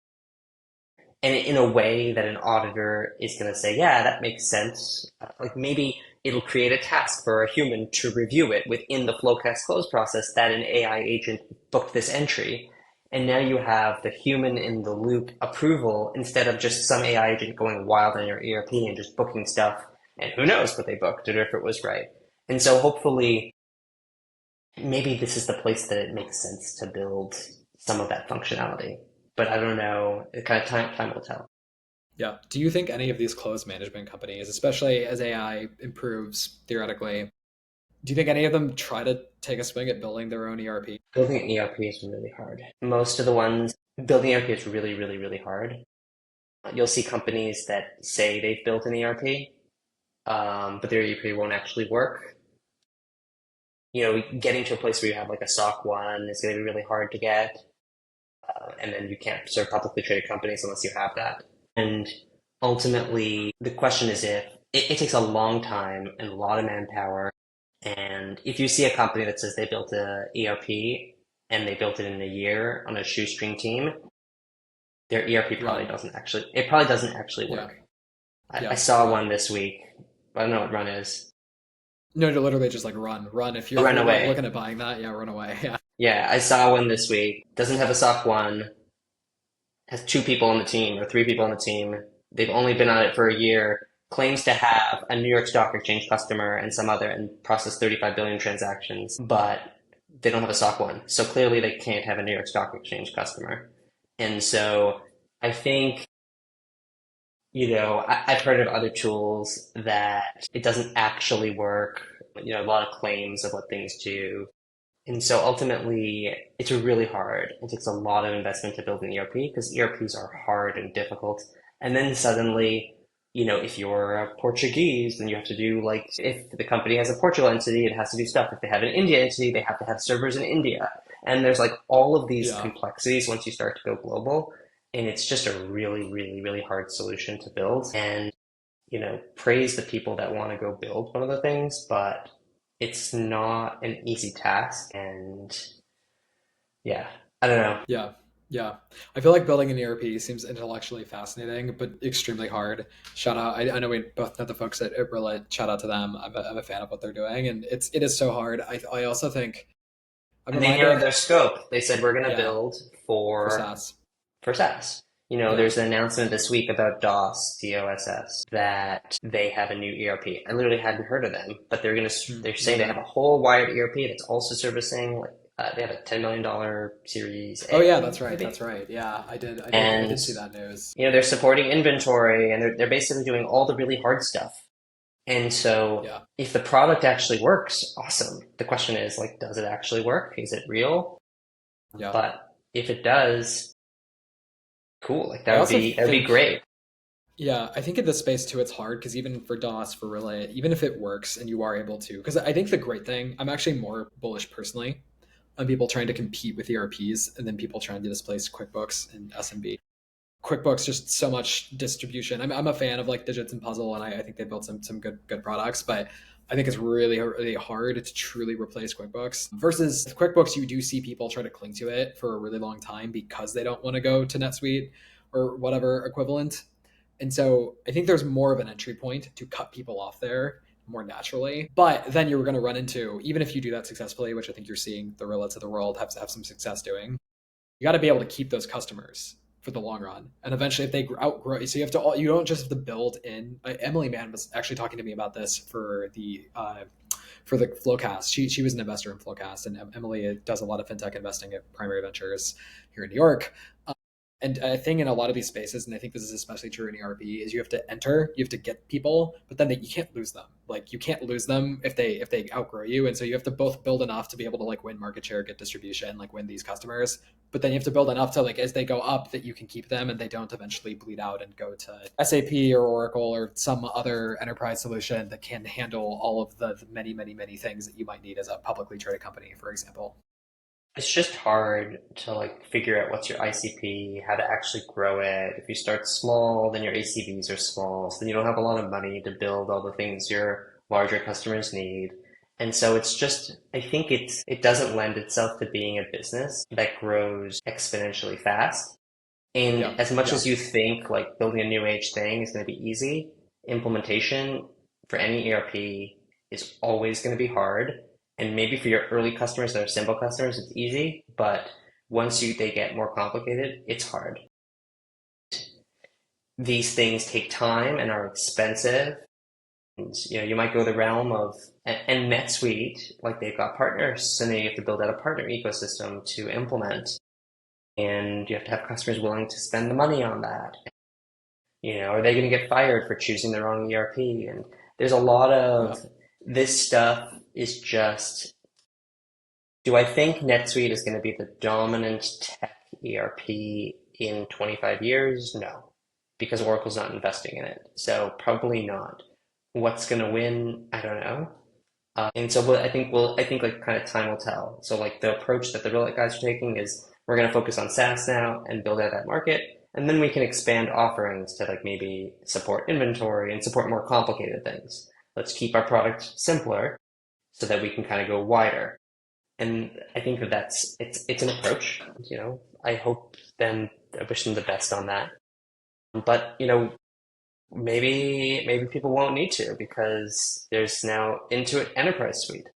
And in a way that an auditor is going to say, yeah, that makes sense. Like maybe it'll create a task for a human to review it within the Flowcast close process that an AI agent booked this entry. And now you have the human in the loop approval instead of just some AI agent going wild on your ERP and just booking stuff. And who knows what they booked or if it was right. And so hopefully maybe this is the place that it makes sense to build some of that functionality. But I don't know. It kind of time will tell. Yeah. Do you think any of these closed management companies, especially as AI improves theoretically, do you think any of them try to take a swing at building their own ERP? Building an ERP is really hard. Most of the ones building ERP is really, really, really hard. You'll see companies that say they've built an ERP, but their ERP won't actually work. Getting to a place where you have like a SOC 1 is going to be really hard to get. And then you can't serve publicly traded companies unless you have that. And ultimately, the question is if it takes a long time and a lot of manpower. And if you see a company that says they built a ERP and they built it in a year on a shoestring team, their ERP Run. probably doesn't actually Yeah. work. I Yeah. saw Run. one this week. I don't know what run is. No, to literally just like run. If Run you're away. looking at buying that, yeah, run away. Yeah. Yeah, I saw one this week. Doesn't have a SOC 1, has two people on the team or three people on the team. They've only been on it for a year, claims to have a New York Stock Exchange customer and some other and process 35 billion transactions, but they don't have a SOC 1. So clearly they can't have a New York Stock Exchange customer. And so I think, I've heard of other tools that it doesn't actually work, a lot of claims of what things do. And so ultimately, it's really hard. It takes a lot of investment to build an ERP because ERPs are hard and difficult. And then suddenly, if you're a Portuguese, then you have to do like, if the company has a Portugal entity, it has to do stuff. If they have an India entity, they have to have servers in India. And there's like all of these Yeah. complexities once you start to go global. And it's just a really, really, really hard solution to build. And praise the people that want to go build one of the things, but it's not an easy task. And yeah, I don't know. Yeah. Yeah. I feel like building an ERP seems intellectually fascinating, but extremely hard. Shout out. I know we both know the folks at Relate. Shout out to them. I'm a fan of what they're doing. And it is so hard. I also think I'm And they narrowed reminded, their scope. They said we're going to yeah, build for for SaaS. for SaaS. Yeah. There's an announcement this week about DOSS, that they have a new ERP. I literally hadn't heard of them, but they're saying they have Yeah. a whole wired ERP that's also servicing like they have a $10 million Series Oh yeah, A, that's right. That's maybe. right. Yeah, I And did see that news. they're supporting inventory and they're basically doing all the really hard stuff. And so Yeah. if the product actually works, awesome. The question is like, does it actually work? Is it real? Yeah. But if it does, cool. Like I also that would be think, great. yeah, I think in this space too, it's hard because even for DOS, for Relay, even if it works and you are able to, because I think the great thing, I'm actually more bullish personally on people trying to compete with ERPs and then people trying to displace QuickBooks and SMB. QuickBooks just so much distribution. I'm a fan of like Digits and Puzzle, and I think they built some good products, but I think it's really hard to truly replace QuickBooks. Versus QuickBooks, you do see people try to cling to it for a really long time because they don't want to go to NetSuite or whatever equivalent. And so I think there's more of an entry point to cut people off there more naturally. But then you're going to run into, even if you do that successfully, which I think you're seeing the Relats of the world have some success doing, you got to be able to keep those customers for the long run. And eventually, if they outgrow, so you don't just have to build in. Emily Mann was actually talking to me about this for the Flowcast. She was an investor in Flowcast, and Emily does a lot of fintech investing at Primary Ventures here in New York. And a thing in a lot of these spaces, and I think this is especially true in ERP, is you have to enter, you have to get people, but then you can't lose them. Like you can't lose them if they outgrow you, and so you have to both build enough to be able to like win market share, get distribution, like win these customers, but then you have to build enough to like as they go up that you can keep them and they don't eventually bleed out and go to SAP or Oracle or some other enterprise solution that can handle all of the many things that you might need as a publicly traded company, for example. It's just hard to like figure out what's your ICP, how to actually grow it. If you start small, then your ACVs are small, so then you don't have a lot of money to build all the things your larger customers need. And so it's just, I think it doesn't lend itself to being a business that grows exponentially fast. And Yeah, as much yeah, as you think like building a new age thing is going to be easy, implementation for any ERP is always going to be hard. And maybe for your early customers that are simple customers, it's easy, but once they get more complicated, it's hard. These things take time and are expensive. And, you might go the realm of and NetSuite, like they've got partners, and then you have to build out a partner ecosystem to implement, and you have to have customers willing to spend the money on that. Are they going to get fired for choosing the wrong ERP? And there's a lot yeah. of this stuff is just, do I think NetSuite is going to be the dominant tech ERP in 25 years? No, because Oracle's not investing in it. So probably not. What's going to win? I don't know. And so I think like kind of time will tell. So like the approach that the real guys are taking is we're going to focus on SaaS now and build out that market. And then we can expand offerings to like maybe support inventory and support more complicated things. Let's keep our product simpler so that we can kind of go wider. And I think that it's an approach, I hope them, I wish them the best on that. But, maybe people won't need to because there's now Intuit Enterprise Suite.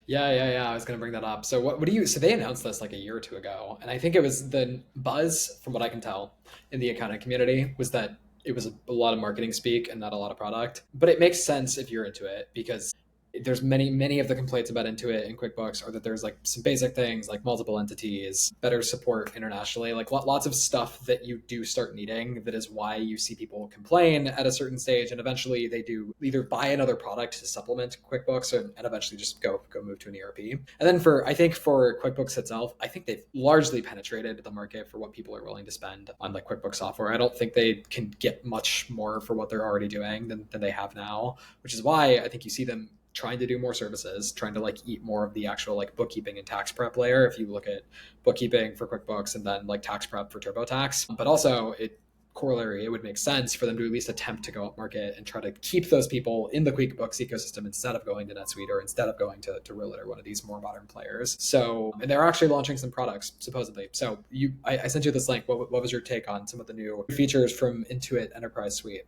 Yeah, yeah, yeah. I was going to bring that up. So what do you, so they announced this like a year or two ago. And I think it was the buzz, from what I can tell, in the accounting community was that it was a lot of marketing speak and not a lot of product. But it makes sense if you're into it because there's many of the complaints about Intuit and QuickBooks are that there's like some basic things like multiple entities, better support internationally, like lots of stuff that you do start needing. That is why you see people complain at a certain stage, and eventually they do either buy another product to supplement QuickBooks, and eventually just go move to an ERP. And then I think for QuickBooks itself, I think they've largely penetrated the market for what people are willing to spend on like QuickBooks software. I don't think they can get much more for what they're already doing than they have now, which is why I think you see them trying to do more services, trying to like eat more of the actual like bookkeeping and tax prep layer. If you look at bookkeeping for QuickBooks and then like tax prep for TurboTax, but also it would make sense for them to at least attempt to go up market and try to keep those people in the QuickBooks ecosystem instead of going to NetSuite or instead of going to Rillet or one of these more modern players. So, and they're actually launching some products supposedly. So I sent you this link. What was your take on some of the new features from Intuit Enterprise Suite?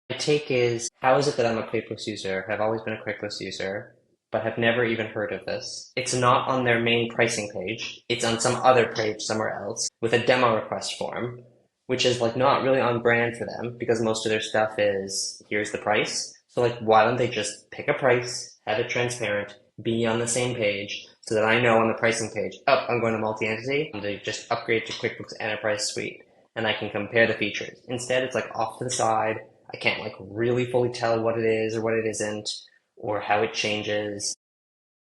My take is, how is it that I'm a QuickBooks user, have always been a QuickBooks user, but have never even heard of this? It's not on their main pricing page. It's on some other page somewhere else with a demo request form, which is like not really on brand for them because most of their stuff is here's the price. So like, why don't they just pick a price, have it transparent, be on the same page so that I know on the pricing page, oh, I'm going to multi-entity, and they just upgrade to QuickBooks Enterprise Suite and I can compare the features. Instead, it's like off to the side. I can't like really fully tell what it is or what it isn't or how it changes.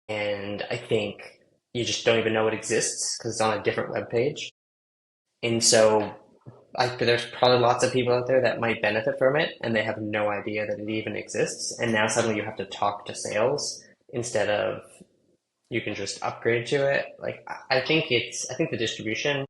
And I think you just don't even know it exists because it's on a different web page. And so there's probably lots of people out there that might benefit from it and they have no idea that it even exists. And now suddenly you have to talk to sales instead of you can just upgrade to it. Like I think the distribution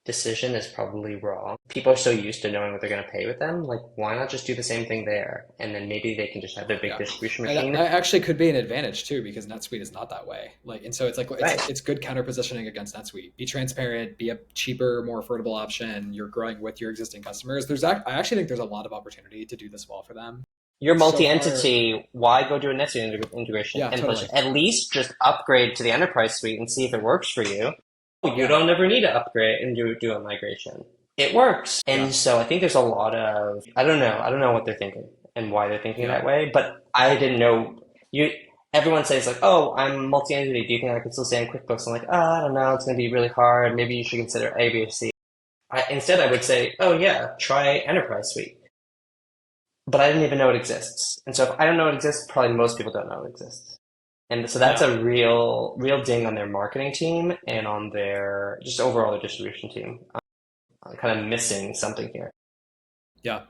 decision is probably wrong. People are so used to knowing what they're going to pay with them. Like, why not just do the same thing there? And then maybe they can just have their big Yeah, distribution and that, machine. that actually could be an advantage too because NetSuite is not that way. Like, and so it's like Right. it's good counter positioning against NetSuite. Be transparent, be a cheaper, more affordable option. You're growing with your existing customers. I actually think there's a lot of opportunity to do this well for them. You're So far, multi-entity. Why go do a NetSuite integration? yeah, And plus, totally. at least just upgrade to the enterprise suite and see if it works for you. You Yeah, don't ever need to upgrade and do a migration. It works. yeah, And so I think there's a lot of, I don't know. I don't know what they're thinking and why they're thinking yeah. that way, but I didn't know you, everyone says like, oh, I'm multi-entity. Do you think I could still stay in QuickBooks? I'm like, oh, I don't know. It's going to be really hard. Maybe you should consider A, B, or C. Instead, I would say, oh yeah, try Enterprise Suite. But I didn't even know it exists. And so if I don't know it exists, probably most people don't know it exists. And so that's Yeah. a real ding on their marketing team and on their overall their distribution team. I'm kind of missing something here. Yeah.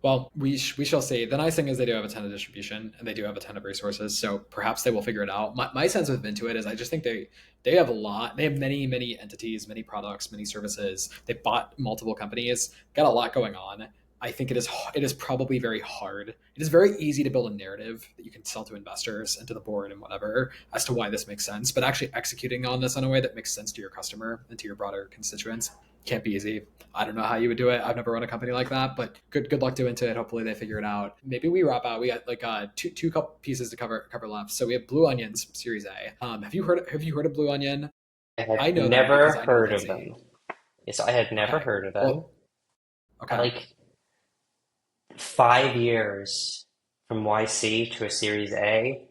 Well, we shall see. The nice thing is they do have a ton of distribution and they do have a ton of resources, so perhaps they will figure it out. My sense with Intuit is I just think they have a lot. They have many entities, many products, many services. They bought multiple companies, got a lot going on. I think it is probably very hard. It is very easy to build a narrative that you can sell to investors and to the board and whatever as to why this makes sense, but actually executing on this in a way that makes sense to your customer and to your broader constituents can't be easy. I don't know how you would do it. I've never run a company like that, but good luck doing it. Hopefully they figure it out. Maybe we wrap out. We got like two couple pieces to cover left. So we have Blue Onions Series A. Have you heard of Blue Onion? I had I know them because never I know heard of them. Lindsay. So I had never Okay. heard of them. Well, I okay. like 5 years from YC to a Series A.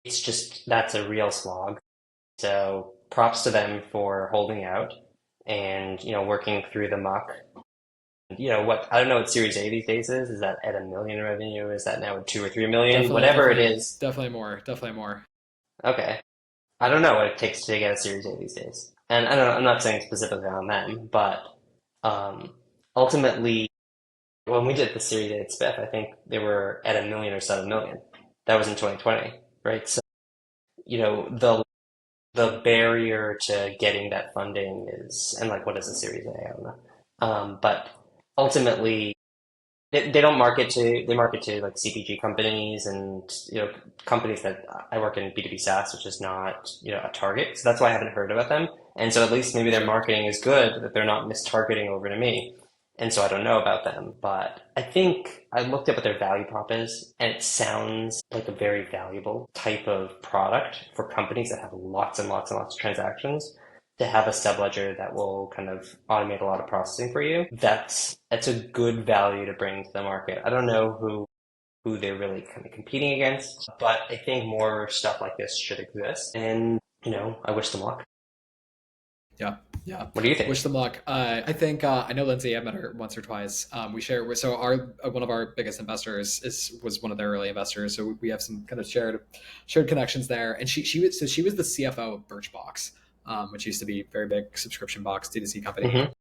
It's just that's a real slog. So props to them for holding out and working through the muck. What I don't know what Series A these days is. Is that at 1 million revenue? Is that now at 2 or 3 million? Definitely, Whatever it definitely, is. definitely more. Definitely more. Okay. I don't know what it takes to get a Series A these days. And I don't know, I'm not saying specifically on them, but um, ultimately, when we did the Series A at Spiff, I think they were at 1 million or 7 million. That was in 2020, right? So, the barrier to getting that funding is, and like, what is a Series A? I don't know. But ultimately, they don't market to, they market to like CPG companies and, companies that I work in B2B SaaS, which is not, a target. So that's why I haven't heard about them. And so at least maybe their Sure. marketing is good, that they're not mistargeting over to me. And so I don't know about them, but I think I looked up what their value prop is, and it sounds like a very valuable type of product for companies that have lots and lots and lots of transactions to have a subledger that will kind of automate a lot of processing for you. That's a good value to bring to the market. I don't know who they're really kind of competing against, but I think more stuff like this should exist. And I wish them luck. Yeah, yeah. What do you think? Wish them luck. I think I know Lindsay. I've met her once or twice. We share. So our one of our biggest investors was one of their early investors. So we have some kind of shared connections there. And she was the CFO of Birchbox, which used to be a very big subscription box D2C company. Hmm.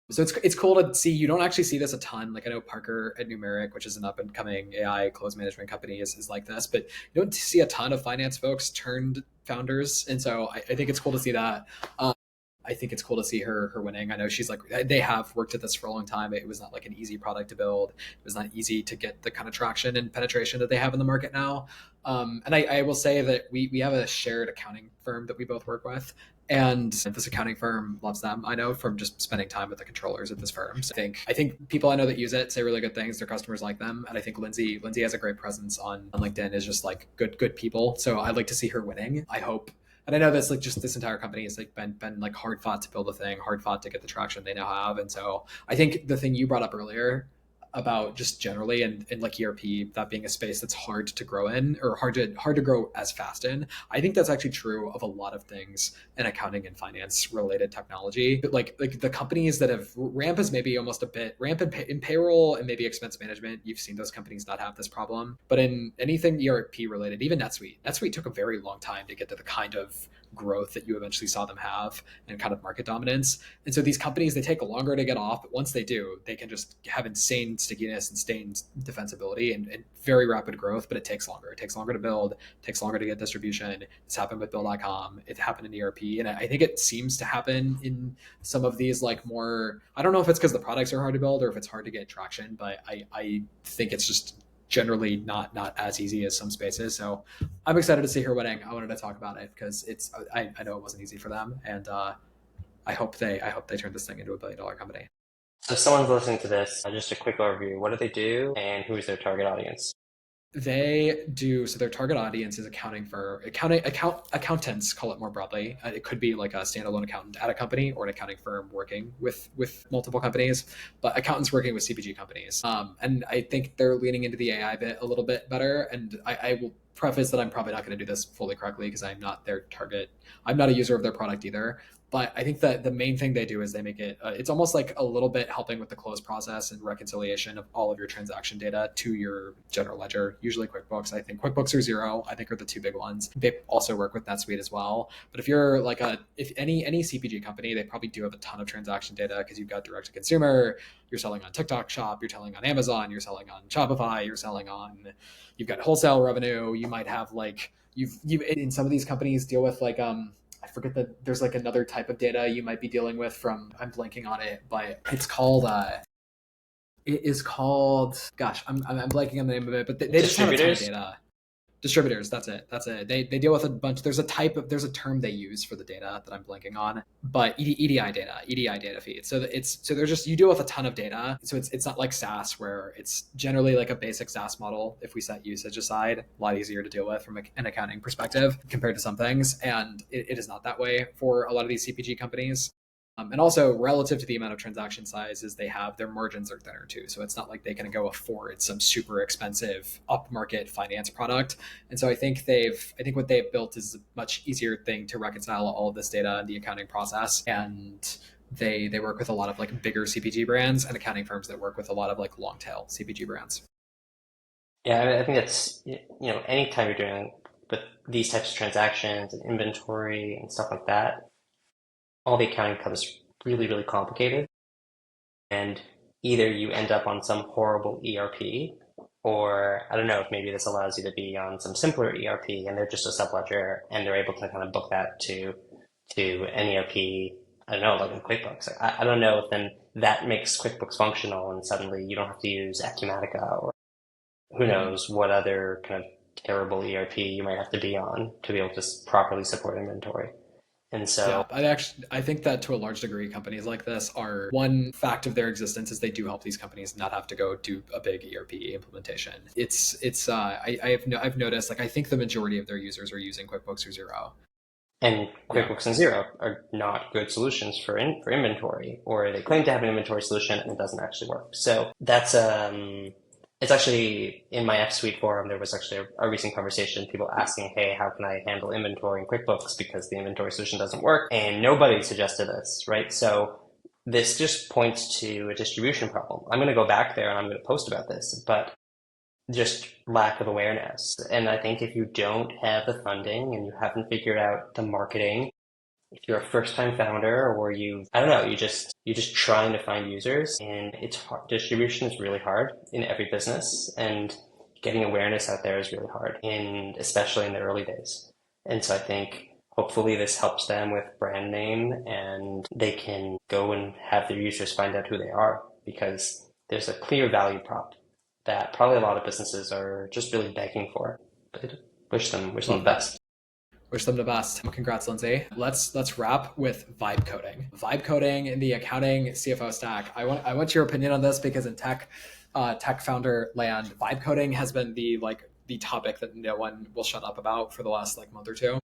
So it's cool to see. You don't actually see this a ton. Like I know Parker at Numeric, which is an up and coming AI close management company, is like this, but you don't see a ton of finance folks turned founders. And so I think it's cool to see that. I think it's cool to see her winning. I know she's like they have worked at this for a long time. It was not like an easy product to build. It was not easy to get the kind of traction and penetration that they have in the market now. And I will say that we have a shared accounting firm that we both work with. And this accounting firm loves them. I know from just spending time with the controllers at this firm. So I think people I know that use it say really good things. Their customers like them, and I think Lindsay has a great presence on LinkedIn. Is just like good people. So I'd like to see her winning. I hope, and I know that's like just this entire company has like been like hard fought to build a thing, hard fought to get the traction they now have. And so I think the thing you brought up earlier about just generally and like ERP, that being a space that's hard to grow in or hard to grow as fast in. I think that's actually true of a lot of things in accounting and finance related technology. But like the companies that have ramp is maybe almost a bit ramp in payroll and maybe expense management. You've seen those companies not have this problem, but in anything ERP related, even NetSuite took a very long time to get to the kind of growth that you eventually saw them have and kind of market dominance. And so these companies, they take longer to get off, but once they do, they can just have insane stickiness, insane defensibility, and very rapid growth, but it takes longer. It takes longer to build, it takes longer to get distribution. This happened with Bill.com. It happened in ERP. And I think it seems to happen in some of these like more, I don't know if it's because the products are hard to build or if it's hard to get traction, but I think it's just generally not as easy as some spaces. So I'm excited to see her winning. I wanted to talk about it because I know it wasn't easy for them, and I hope they turn this thing into $1 billion company. So if someone's listening to this, just a quick overview. What do they do, and who is their target audience? They do so. Their target audience is accountants, call it more broadly. It could be like a standalone accountant at a company or an accounting firm working with multiple companies, but accountants working with CPG companies. And I think they're leaning into the AI bit a little bit better. And I will preface that I'm probably not going to do this fully correctly because I'm not their target. I'm not a user of their product either. But I think that the main thing they do is they make it, it's almost like a little bit helping with the close process and reconciliation of all of your transaction data to your general ledger, usually QuickBooks. I think QuickBooks or Xero, I think are the two big ones. They also work with NetSuite as well. But if you're like if any CPG company, they probably do have a ton of transaction data because you've got direct to consumer, you're selling on TikTok Shop, you're selling on Amazon, you're selling on Shopify, you've got wholesale revenue. You might have like, you've in some of these companies deal with like, I forget that there's like another type of data you might be dealing with from, I'm blanking on it, but it is called, gosh, I'm blanking on the name of it, but they just have a ton of Distributors? data. Distributors, that's it. They deal with a bunch. There's a term they use for the data that I'm blanking on, but EDI data feed. So there's just, you deal with a ton of data. So it's not like SaaS where it's generally like a basic SaaS model. If we set usage aside, a lot easier to deal with from an accounting perspective compared to some things, and it is not that way for a lot of these CPG companies. And also, relative to the amount of transaction sizes they have, their margins are thinner too. So it's not like they can go afford some super expensive upmarket finance product. And so I think what they've built is a much easier thing to reconcile all of this data and the accounting process. And they work with a lot of like bigger CPG brands and accounting firms that work with a lot of like long tail CPG brands. Yeah, I think that's, anytime you're doing with these types of transactions and inventory and stuff like that, all the accounting becomes really, really complicated. And either you end up on some horrible ERP, or I don't know if maybe this allows you to be on some simpler ERP and they're just a subledger and they're able to kind of book that to an ERP. I don't know, like in QuickBooks. I don't know if then that makes QuickBooks functional and suddenly you don't have to use Acumatica or who Mm-hmm. knows what other kind of terrible ERP you might have to be on to be able to properly support inventory. And so, Yeah, I think that to a large degree, companies like this are, one fact of their existence is they do help these companies not have to go do a big ERP implementation. I've noticed, like, I think the majority of their users are using QuickBooks or Xero. and Yeah. QuickBooks and Xero are not good solutions for inventory, or they claim to have an inventory solution and it doesn't actually work. So that's it's actually in my F Suite forum. There was actually a recent conversation, people asking, "Hey, how can I handle inventory in QuickBooks because the inventory solution doesn't work?" And nobody suggested this, right? So this just points to a distribution problem. I'm going to go back there and I'm going to post about this, but just lack of awareness. And I think if you don't have the funding and you haven't figured out the marketing, if you're a first time founder or I don't know, you're just trying to find users and it's hard. Distribution is really hard in every business and getting awareness out there is really hard and especially in the early days. And so I think hopefully this helps them with brand name and they can go and have their users find out who they are because there's a clear value prop that probably a lot of businesses are just really begging for. But wish them the Love that. best. Wish them the best. Congrats, Lindsay. Let's wrap with vibe coding. Vibe coding in the accounting CFO stack. I want your opinion on this because in tech founder land, vibe coding has been the topic that no one will shut up about for the last like month or two.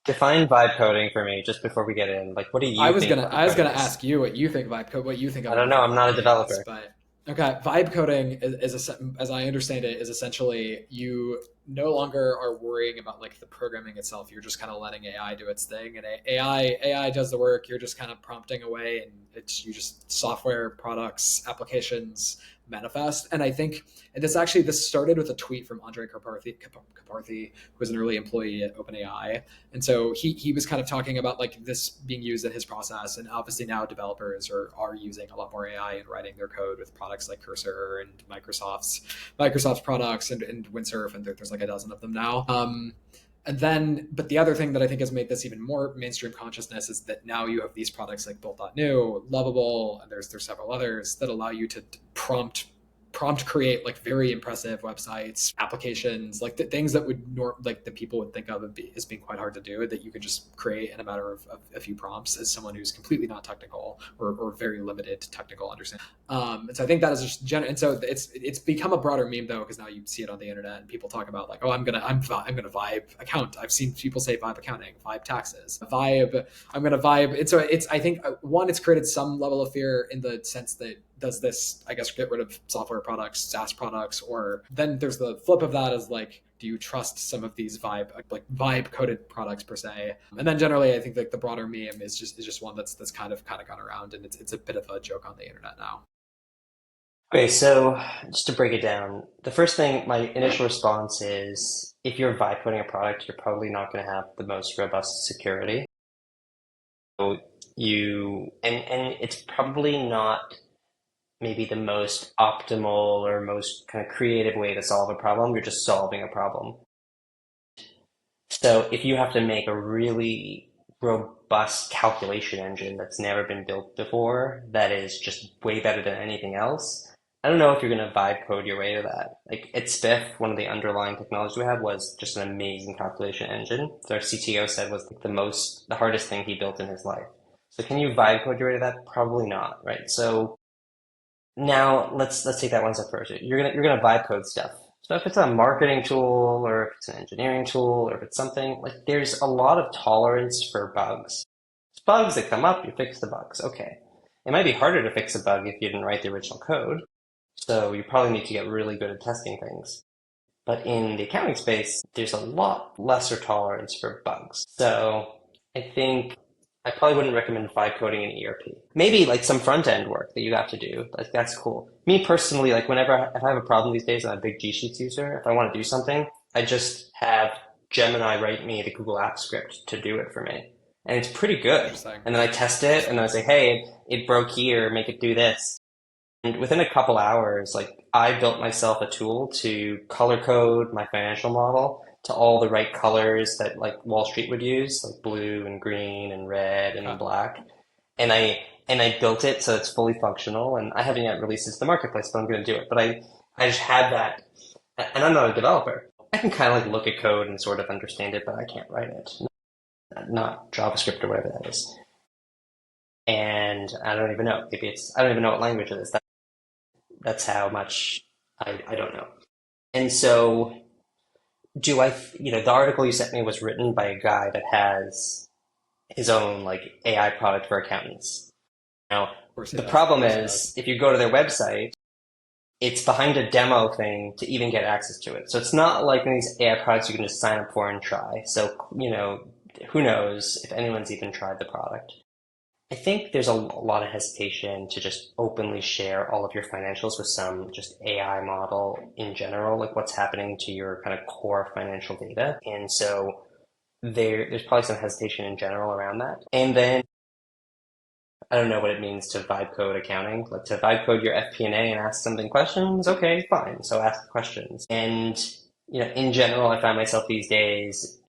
Define vibe coding for me just before we get in. Like, what do you think vibe I was coding gonna is? ask you what you think what you think I of don't know. I'm vibe not a coding is, developer. but okay, vibe coding as I understand it, is essentially you no longer are worrying about like the programming itself. You're just kind of letting AI do its thing, and AI does the work. You're just kind of prompting away, and it's you just software products applications manifest. And I think, and this started with a tweet from Andre Karpathy, who was an early employee at OpenAI, and so he was kind of talking about like this being used in his process, and obviously now developers are using a lot more AI and writing their code with products like Cursor and Microsoft's products and Windsurf, and there's like a dozen of them now. But the other thing that I think has made this even more mainstream consciousness is that now you have these products like Build.new, Lovable, and there's several others that allow you to prompt create like very impressive websites, applications, like the things that like the people would think of as being quite hard to do, that you could just create in a matter of a few prompts as someone who's completely not technical or very limited technical understanding. And so I think that is just and so it's become a broader meme though, because now you see it on the internet and people talk about like, oh, I'm gonna vibe account. I've seen people say vibe accounting, vibe taxes, vibe. I'm gonna vibe. And so I think one, it's created some level of fear in the sense that does this, I guess, get rid of software products, SaaS products? Or then there's the flip of that is like, do you trust some of these vibe coded products per se? And then generally, I think like the broader meme is just one that's kind of gone around, and it's a bit of a joke on the internet now. Okay, so just to break it down, the first thing, my initial response is if you're vibe coding a product, you're probably not going to have the most robust security. So and it's probably not maybe the most optimal or most kind of creative way to solve a problem. You're just solving a problem. So if you have to make a really robust calculation engine that's never been built before, that is just way better than anything else, I don't know if you're going to vibe code your way to that. Like at Spiff, one of the underlying technologies we had was just an amazing calculation engine. So our CTO said was like the hardest thing he built in his life. So can you vibe code your way to that? Probably not, right? So now let's take that one step further. You're gonna vibe code stuff. So if it's a marketing tool or if it's an engineering tool or if it's something like there's a lot of tolerance for bugs. It's bugs that come up, you fix the bugs. Okay. It might be harder to fix a bug if you didn't write the original code. So you probably need to get really good at testing things. But in the accounting space, there's a lot lesser tolerance for bugs. So I think I probably wouldn't recommend vibe coding an ERP. Maybe like some front end work that you have to do. Like that's cool. Me personally, like if I have a problem these days, I'm a big G Sheets user. If I want to do something, I just have Gemini write me the Google Apps script to do it for me. And it's pretty good. Interesting. And then I test it and then I say, hey, it broke here, make it do this. And within a couple hours, like I built myself a tool to color code my financial model to all the right colors that like Wall Street would use, like blue and green and red and Huh. black. And I built it so it's fully functional. And I haven't yet released it to the marketplace, but I'm going to do it. But I just had that, and I'm not a developer. I can kind of like look at code and sort of understand it, but I can't write it. Not JavaScript or whatever that is. And I don't even know. I don't even know what language it is. That's how much I don't know. And so the article you sent me was written by a guy that has his own like AI product for accountants. Now, Of course he the does. Of problem course he is does. if you go to their website, it's behind a demo thing to even get access to it. So it's not like these AI products you can just sign up for and try. So, who knows if anyone's even tried the product. I think there's a lot of hesitation to just openly share all of your financials with some just AI model in general, like what's happening to your kind of core financial data. And so there's probably some hesitation in general around that. And then I don't know what it means to vibe code accounting, like to vibe code your FP&A and ask something questions. Okay, fine. So ask questions. And, in general, I find myself these days,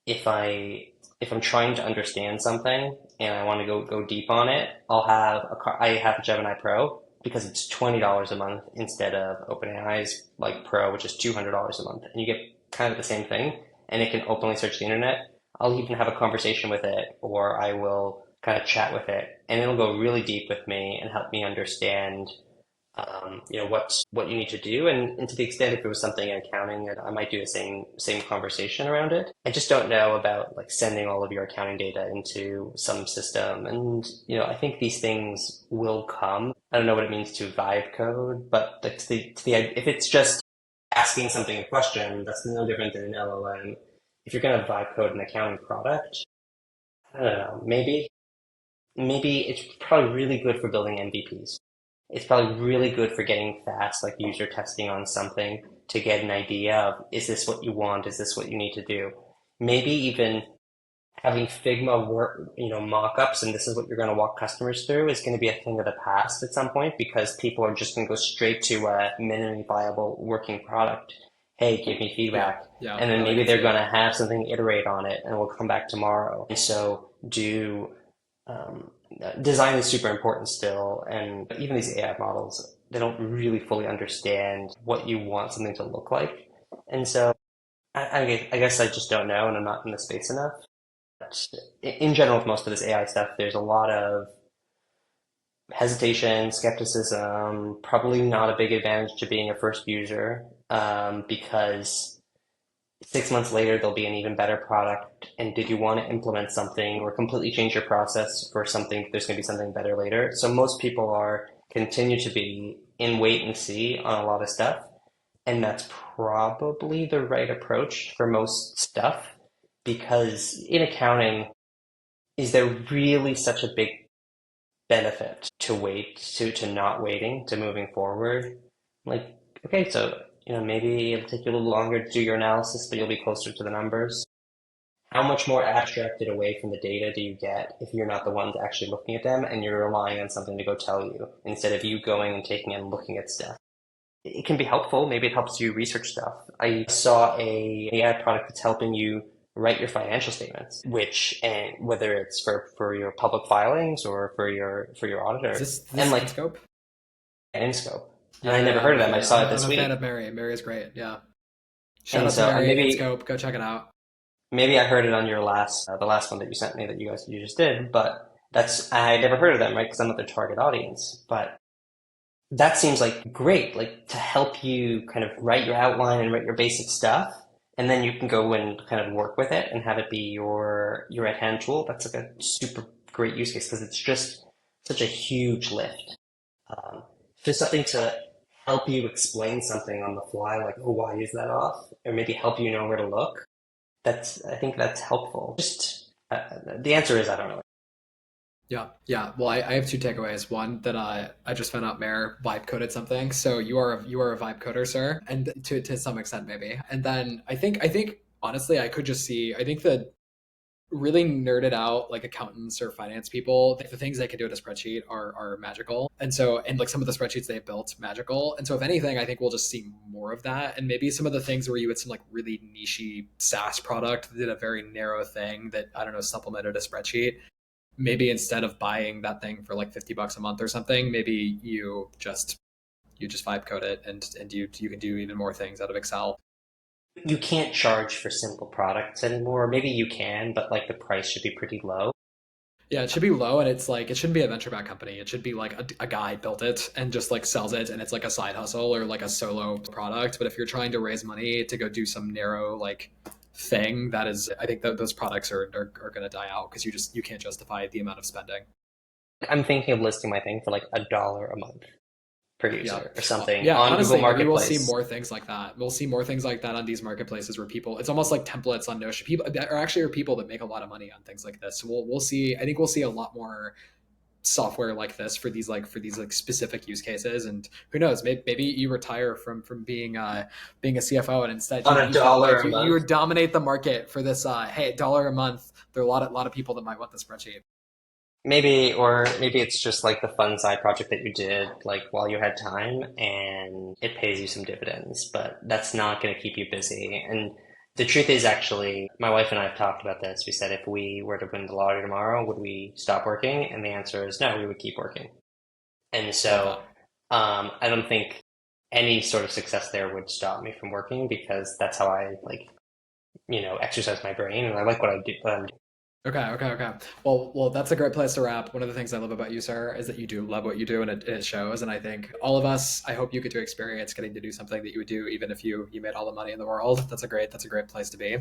if I'm trying to understand something and I want to go deep on it, I have a Gemini Pro because it's $20 a month instead of OpenAI's like Pro, which is $200 a month, and you get kind of the same thing, and it can openly search the internet. I'll even have a conversation with it, or I will kind of chat with it, and it'll go really deep with me and help me understand what you need to do, and to the extent if it was something in accounting, I might do the same conversation around it. I just don't know about like sending all of your accounting data into some system, and I think these things will come. I don't know what it means to vibe code, but like if it's just asking something a question, that's no different than an LLM. If you're going to vibe code an accounting product, I don't know, maybe it's probably really good for building MVPs. It's probably really good for getting fast, like user testing on something to get an idea of, is this what you want? Is this what you need to do? Maybe even having Figma work, mock-ups, and this is what you're going to walk customers through is going to be a thing of the past at some point because people are just going to go straight to a minimally viable working product. Hey, give me Yeah, feedback. yeah, And then I maybe can see they're going it. to have something iterate on it and we'll come back tomorrow. And so um, design is super important still, and even these AI models, they don't really fully understand what you want something to look like. And so I guess I just don't know, and I'm not in the space enough. But in general, with most of this AI stuff, there's a lot of hesitation, skepticism, probably not a big advantage to being a first user, because 6 months later there'll be an even better product, and did you want to implement something or completely change your process for something, there's going to be something better later. So most people are continue to be in wait and see on a lot of stuff. And that's probably the right approach for most stuff because in accounting, is there really such a big benefit to not waiting to moving forward? Like, okay, so maybe it'll take you a little longer to do your analysis, but you'll be closer to the numbers. How much more abstracted away from the data do you get if you're not the ones actually looking at them and you're relying on something to go tell you instead of you going and taking and looking at stuff? It can be helpful. Maybe it helps you research stuff. I saw a AI product that's helping you write your financial statements, which and whether it's for your public filings or for your Is auditor, this and in like scope? in scope. And Yeah, I yeah, never I'm heard a of them. I fan. saw it I'm this a fan week, of Mary. Mary's great. Yeah. Shout and out to so and Mary in maybe scope. Go check it out. maybe I heard it on your last the last one that you sent me that you just did, but that's I never heard of them, right? Because I'm not their target audience, but that seems like great, like to help you kind of write your outline and write your basic stuff, and then you can go and kind of work with it and have it be your right hand tool. That's like a super great use case because it's just such a huge lift. Um, just something to help you explain something on the fly, like, oh, why is that off? Or maybe help you know where to look. I think that's helpful. Just the answer is I don't know. Yeah, yeah. Well, I have two takeaways. One that I just found out Meir vibe coded something. So you are a vibe coder, sir, and to some extent maybe. And then I think honestly I could just see I think that really nerded out like accountants or finance people, like the things they can do in a spreadsheet are magical. And so and like some of the spreadsheets they built magical. And so if anything, I think we'll just see more of that. And maybe some of the things where you had some like really nichey SaaS product that did a very narrow thing that I don't know supplemented a spreadsheet, maybe instead of buying that thing for like $50 a month or something, maybe you just vibe code it and you can do even more things out of Excel. You can't charge for simple products anymore. Maybe you can, but like the price should be pretty low. Yeah, it should be low, and it's like it shouldn't be a venture back company. It should be like a guy built it and just like sells it, and it's like a side hustle or like a solo product. But if you're trying to raise money to go do some narrow like thing, that is, I think that those products are going to die out because you can't justify the amount of spending. I'm thinking of listing my thing for like $1 a month per Yeah. user or something Yeah, on Google honestly, maybe we'll see Marketplace. more things like that. We'll see more things like that on these marketplaces where people, it's almost like templates on Notion. People that are actually are people that make a lot of money on things like this. So we'll see, I think we'll see a lot more software like this for these like specific use cases. And who knows, maybe you retire from being a CFO and instead On a you felt dollar like a you month. would dominate the market for this, hey, dollar a month. There are a lot of people that might want the spreadsheet. Maybe, or maybe it's just like the fun side project that you did like while you had time and it pays you some dividends, but that's not going to keep you busy. And the truth is actually, my wife and I have talked about this. We said if we were to win the lottery tomorrow, would we stop working? And the answer is no, we would keep working. And Love so, that. I don't think any sort of success there would stop me from working because that's how I like, exercise my brain and I like what I do. Okay, okay, okay. Well, that's a great place to wrap. One of the things I love about you, sir, is that you do love what you do, and it shows. And I think all of us, I hope you get to experience getting to do something that you would do, even if you made all the money in the world. That's a great place to be.